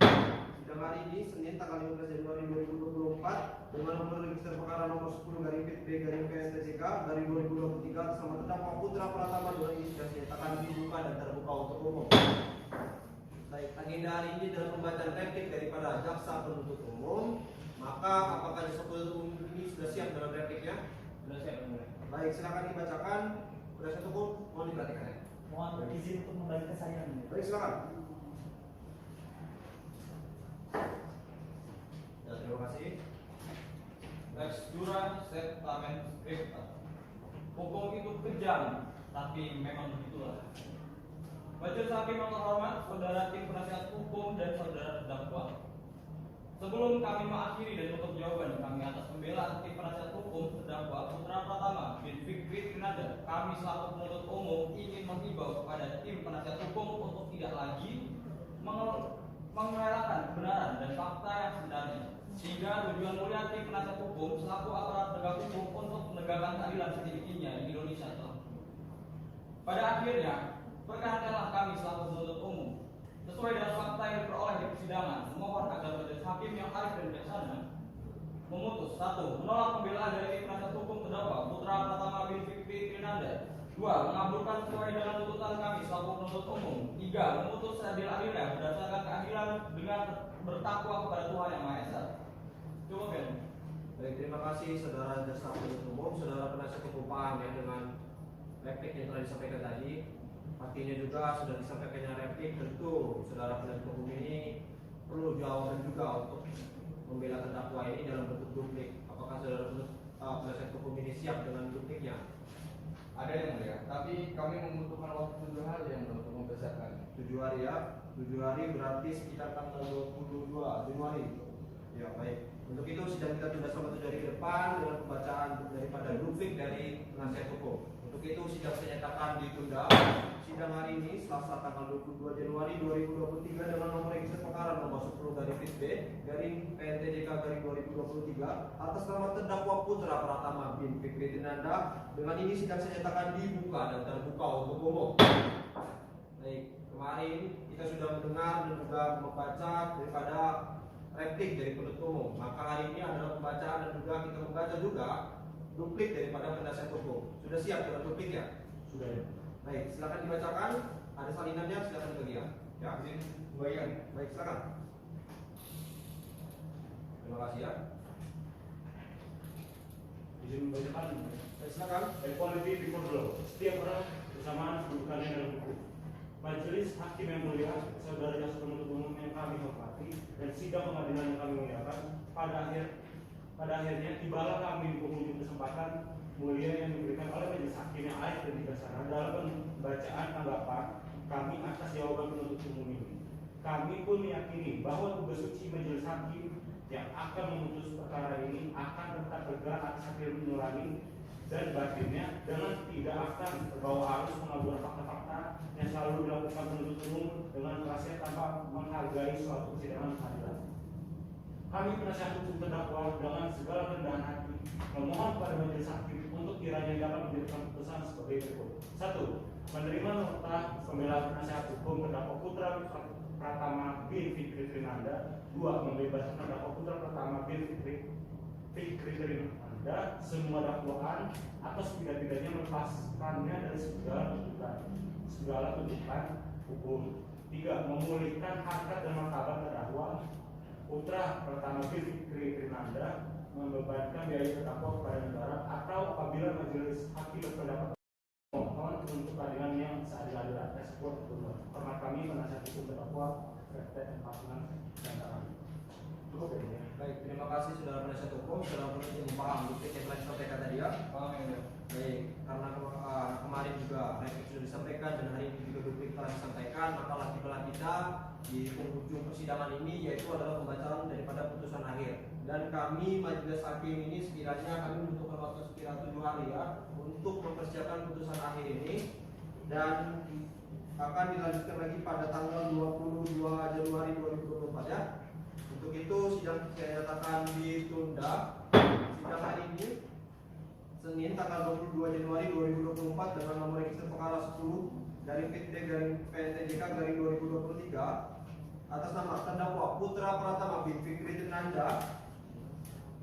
Sidang hari ini Senin tanggal 15 Januari 2024 dengan nomor register perkara nomor 10 garing PIT B garing PSTJK garing 2023 atas nama terdakwa Putra Pratama Dua ini sudah dinyatakan dibuka dan terbuka untuk umum. Baik, agenda hari ini adalah pembacaan replik daripada jaksa penuntut umum. Maka apakah jaksa penuntut umum ini sudah siap dalam repliknya? Sudah siap, Yang Mulia. Baik, silakan dibacakan. Penasihat hukum mohon diperhatikan. Mohon izin untuk membagi kesalinan. Baik, silakan. Ya, terima kasih. Lex Jura Septamen Scripta. Hukum itu kejam, tapi memang begitulah. Majelis Hakim yang terhormat, saudara tim penasihat hukum dan saudara terdakwa. Sebelum kami mengakhiri dan menutup jawaban kami atas pembelaan tim penasihat hukum terdakwa Putra Pratama bin Fikri Trinanda, kami selaku penuntut umum ingin menghimbau kepada tim penasihat hukum untuk tidak lagi mengelakkan kebenaran dan fakta yang sebenarnya, sehingga tujuan mulia tim penasihat hukum selaku aparat penegak hukum untuk menegakkan keadilan setinggi-tingginya di Indonesia telah. Pada akhirnya, perkenankanlah kami selaku penuntut umum sesuai dengan fakta yang diperoleh di persidangan memohon agar majelis hakim yang arif dan bijaksana memutus: 1. Menolak pembelaan dari tim penasihat hukum terdakwa Putra Pratama bin Fikri Trinanda. 2. Mengabulkan sesuai dengan tuntutan kami selaku penuntut umum. 3. Memutus seadil-adilnya berdasarkan keadilan dengan bertakwa kepada Tuhan Yang Maha Esa. Cukup ya? Baik, terima kasih saudara jaksa penuntut umum, saudara penasihat hukum paham ya dengan replik yang telah disampaikan tadi. Artinya juga sudah disampaikannya replik, tentu saudara penasihat hukum ini perlu jawaban juga untuk membela terdakwa ini dalam bentuk duplik. Apakah saudara penasihat hukum ini siap dengan dupliknya? Ada yang mulia, tapi kami membutuhkan waktu 7 hari yang untuk mempersiapkan. 7 hari ya, 7 hari berarti sekitar tanggal 22 Januari. Ya baik. Untuk itu sidang kita tunda selama 7 hari ke depan dengan pembacaan daripada duplik dari penasihat hukum. Untuk itu sidang saya nyatakan ditunda. Sidang hari ini Selasa tanggal 22 Januari 2023 dengan nomor register perkara nomor 10 garing PIT B garing PNTJK garing 2023 atas nama terdakwa Putra Pratama bin Fikri Trinanda. Dengan ini sidang saya nyatakan dibuka dan terbuka untuk umum. Baik, kemarin kita sudah mendengar dan juga membaca daripada replik dari penuntut umum. Maka hari ini adalah pembacaan dan juga kita membaca juga duplik daripada penasihat hukum. Sudah siap dengan dupliknya? Sudah ya. Baik, silakan dibacakan. Ada salinannya, silakan dibagikan. Ya, izin bagian. Baik, silakan. Terima kasih ya. Izin membacakan. Baik, silakan. Equality before the law. Setiap orang bersamaan kedudukannya dalam hukum. Majelis hakim yang mulia, saudara jaksa penuntut umum yang kami hormati, dan sidang pengadilan yang kami muliakan, pada akhirnya tibalah kami di penghujung kesempatan mulia yang diberikan oleh majelis hakim yang arif dan bijaksana dalam pembacaan tanggapan kami atas jawaban penuntut umum ini. Kami pun meyakini bahwa tugas suci majelis hakim yang akan memutus perkara ini akan tetap tegak atas hasil nurani dan batinnya dengan tidak akan terbawa arus pengaburan fakta-fakta yang selalu dilakukan penuntut umum dengan kerasnya tanpa menghargai suatu persidangan pengadilan. Kami penasihat hukum terdakwa dengan segala kerendahan hati memohon kepada majelis hakim untuk kiranya dapat menjadikan keputusan sebagai berikut. 1. Menerima nota pembelaan penasihat hukum terdakwa Putra Pratama bin Fikri Trinanda. 2. Membebaskan terdakwa Putra Pratama bin Fikri Trinanda semua dakwaan atas tidak-tidaknya melepaskannya dari segala tuntutan hukum. 3. Memulihkan harkat dan martabat terdakwa Putra Pratama bin Fikri Trinanda, membebankan biaya terdakwa kepada negara, atau apabila majelis hakim berpendapat mohon untuk keadilan yang seadil-adilnya. Tersebut hormat kami penasihat hukum terdakwa Reftek Empatinan dan Tarang. Cukup ya. Baik, terima kasih saudara penasihat hukum, saudara penuntut umum paham duplik yang telah disampaikan tadi ya. Paham ya. Baik, karena kemarin juga replik sudah disampaikan dan hari ini juga duplik telah disampaikan, maka tibalah kita di penghujung persidangan ini yaitu adalah pembacaan daripada putusan akhir. Dan kami majelis hakim ini sekiranya kami membutuhkan waktu sekitar 7 hari ya untuk mempersiapkan putusan akhir ini dan akan dilanjutkan lagi pada tanggal 22 Januari 2024 ya. Untuk itu sidang saya nyatakan ditunda. Sidang hari ini Senin tanggal 22 Januari 2024 dengan nomor register perkara 10 dari PIT garing PNTJK garing 2023 atas nama terdakwa Putra Pratama bin Fikri Trinanda.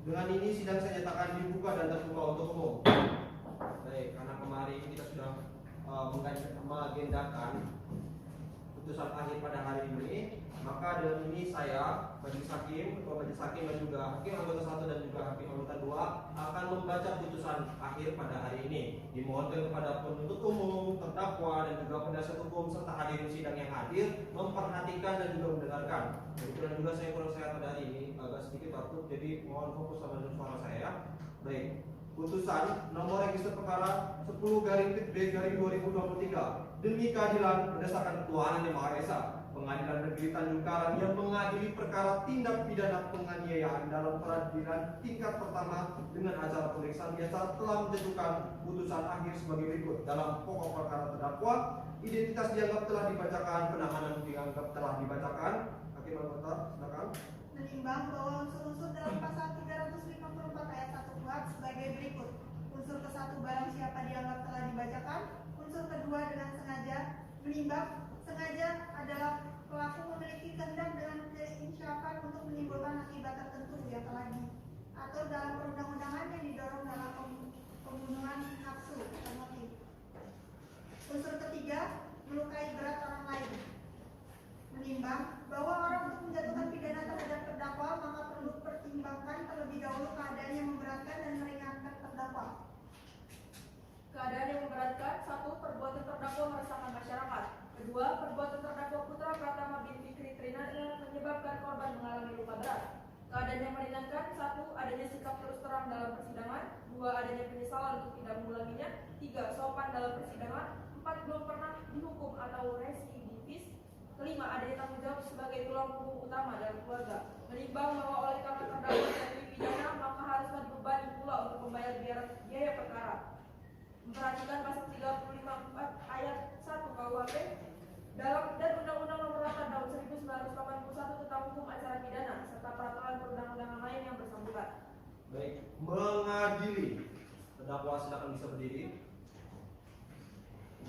Dengan ini sidang saya nyatakan dibuka dan terbuka untuk umum. Baik, karena kemarin kita sudah mengagendakan putusan akhir pada hari ini, maka dengan ini saya, majelis hakim, ketua majelis hakim dan juga hakim anggota 1 dan juga hakim anggota 2 akan membaca putusan akhir pada hari ini. Dimohonkan kepada penuntut umum, terdakwa dan juga penasihat hukum serta hadirin sidang yang hadir memperhatikan dan juga mendengarkan. Kebetulan juga saya kurang sehat pada hari ini, agak sedikit batuk, jadi mohon fokus sama suara saya. Baik. Putusan nomor register perkara 10/B/2023 demi keadilan berdasarkan ketuhanan Yang Maha Esa, Pengadilan Negeri Tanjung Karang yang mengadili perkara tindak pidana penganiayaan dalam peradilan tingkat pertama dengan acara pemeriksaan biasa telah menjatuhkan putusan akhir sebagai berikut. Dalam pokok perkara terdakwa, identitas dianggap telah dibacakan, penahanan dianggap telah dibacakan. Hakim anggota, silakan. Menimbang bahwa unsur-unsur dalam pasal 354 ayat 1 KUHP sebagai berikut. Unsur ke-1 barang siapa dianggap telah dibacakan. Unsur kedua dengan sengaja. Menimbang sengaja adalah pelaku memiliki kehendak dengan keinsyafan untuk menimbulkan akibat tertentu yang telah diatur dalam perundang-undangan yang didorong dalam pembunuhan nafsu atau motif. Unsur ketiga, melukai berat orang lain. Menimbang bahwa orang untuk menjatuhkan pidana terhadap terdakwa maka perlu pertimbangkan terlebih dahulu keadaan yang memberatkan dan meringankan terdakwa. Keadaan yang memberatkan: 1. Perbuatan terdakwa meresahkan masyarakat. 2. Perbuatan terdakwa Putra Pratama bin Fikri Trinanda menyebabkan korban mengalami luka berat. Keadaan yang meringankan: 1. Adanya sikap terus terang dalam persidangan. 2. Adanya penyesalan untuk tidak mengulanginya. 3. Sopan dalam persidangan. 4. Belum pernah dihukum atau residivis. 5. Adanya tanggung jawab sebagai tulang punggung utama dalam keluarga. Menimbang bahwa oleh karena terdakwa dijatuhi pidana maka haruslah dibebani pula untuk membayar biaya perkara. Memperhatikan pasal 354 ayat 1 KUHP dalam dan Undang-Undang Nomor 8 Tahun 1981 tentang Hukum Acara Pidana serta peraturan perundang-undangan lain yang bersangkutan. Baik, mengadili. Terdakwa silakan bisa berdiri.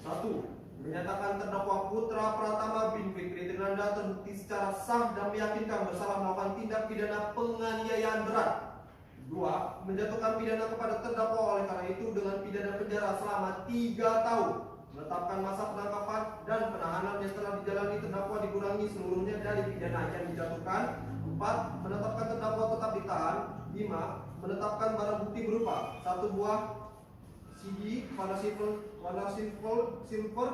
1. Menyatakan terdakwa Putra Pratama bin Fikri Trinanda terbukti secara sah dan meyakinkan bersalah melakukan tindak pidana penganiayaan berat. 2. Menjatuhkan pidana kepada terdakwa oleh karena itu dengan pidana penjara selama 3 tahun. Menetapkan masa penangkapan dan penahanan yang telah dijalani terdakwa dikurangi seluruhnya dari pidana yang dijatuhkan. 4. Menetapkan terdakwa tetap ditahan. 5. Menetapkan barang bukti berupa 1 buah CD warna silver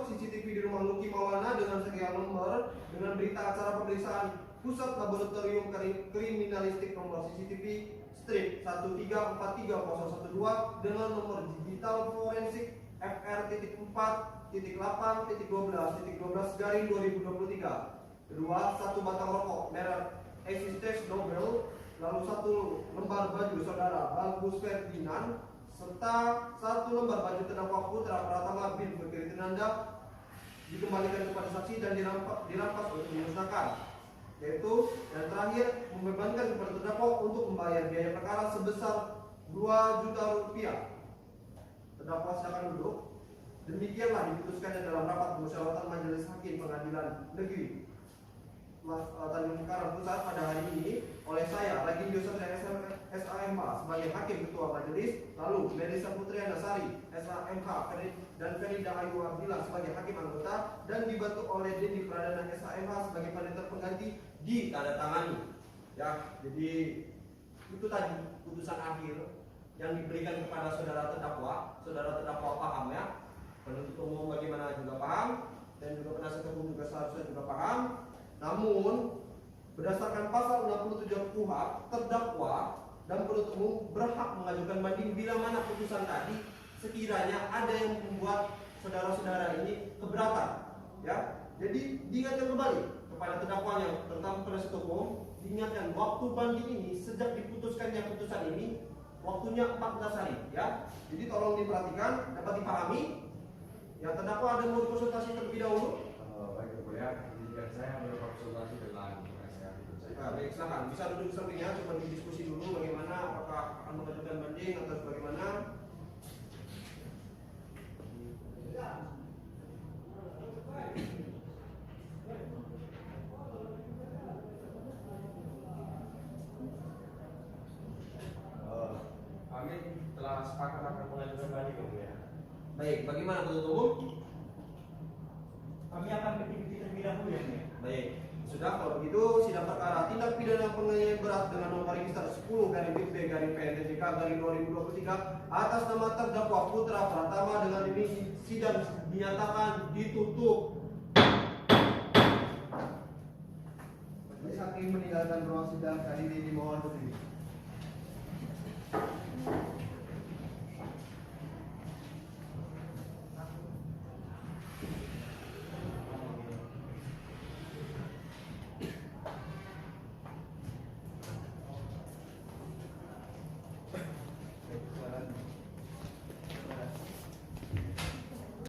CCTV di rumah Luki Maulana dengan sekian nomor dengan berita acara pemeriksaan Pusat Laboratorium Kriminalistik nomor CCTV strip 1343012 dengan nomor digital forensik FR.8.12.12/2023. Kedua, 1 batang rokok merek Existence Nobel, lalu 1 lembar baju saudara Bagus Ferdinand serta 1 lembar baju terdakwa Putra Pratama bin Fikri Trinanda dikembalikan kepada saksi dan dirampas untuk dimusnahkan. Yaitu yang terakhir membebankan kepada terdakwa untuk membayar biaya perkara sebesar 2 juta rupiah. Terdakwa silakan duduk. Demikianlah diputuskannya dalam rapat musyawaratan Majelis Hakim Pengadilan Negeri Tanjung Karang Pusat pada hari ini oleh saya Lagi Joseph SAMH sebagai Hakim Ketua Majelis, lalu Melisa Putriana Sari SAMH dan Ferida Ayu Abdillah sebagai Hakim Anggota dan dibantu oleh Dendi Pradana SAMH sebagai panitia pengganti ditandatangani. Ya, jadi itu tadi putusan akhir yang diberikan kepada saudara terdakwa. Saudara terdakwa paham ya, penuntut umum bagaimana juga paham dan juga penasihat hukum juga seharusnya juga paham. Namun berdasarkan pasal 67 KUHP, terdakwa dan penuntut umum berhak mengajukan banding bila mana putusan tadi sekiranya ada yang membuat saudara-saudara ini keberatan. Ya, jadi diingatkan kembali kepada terdakwanya, terutama penasihat hukum, diingatkan waktu banding ini sejak diputuskannya putusan ini waktunya 14 hari. Ya, jadi tolong diperhatikan, dapat dipahami. Yang terdakwa ada mau konsultasi terlebih dahulu. Baik, yang mulia, izinkan saya berkonsultasi dengan penasihat hukum saya. Baik, silakan. Bisa duduk sampingnya, coba didiskusi dulu bagaimana, apakah akan mengajukan banding atau bagaimana. telah sepakat akan mengajukan banding yang mulia. Baik, bagaimana penuntut umum? Kami akan berdiri terlebih dahulu ya mulia. Baik, sudah kalau begitu sidang perkara tindak pidana penganiayaan berat dengan nomor register 10/B/PNTJK/2023 atas nama terdakwa Putra Pratama dengan ini sidang dinyatakan ditutup. Majelis hakim meninggalkan ruang sidang kali ini dimohon berdiri.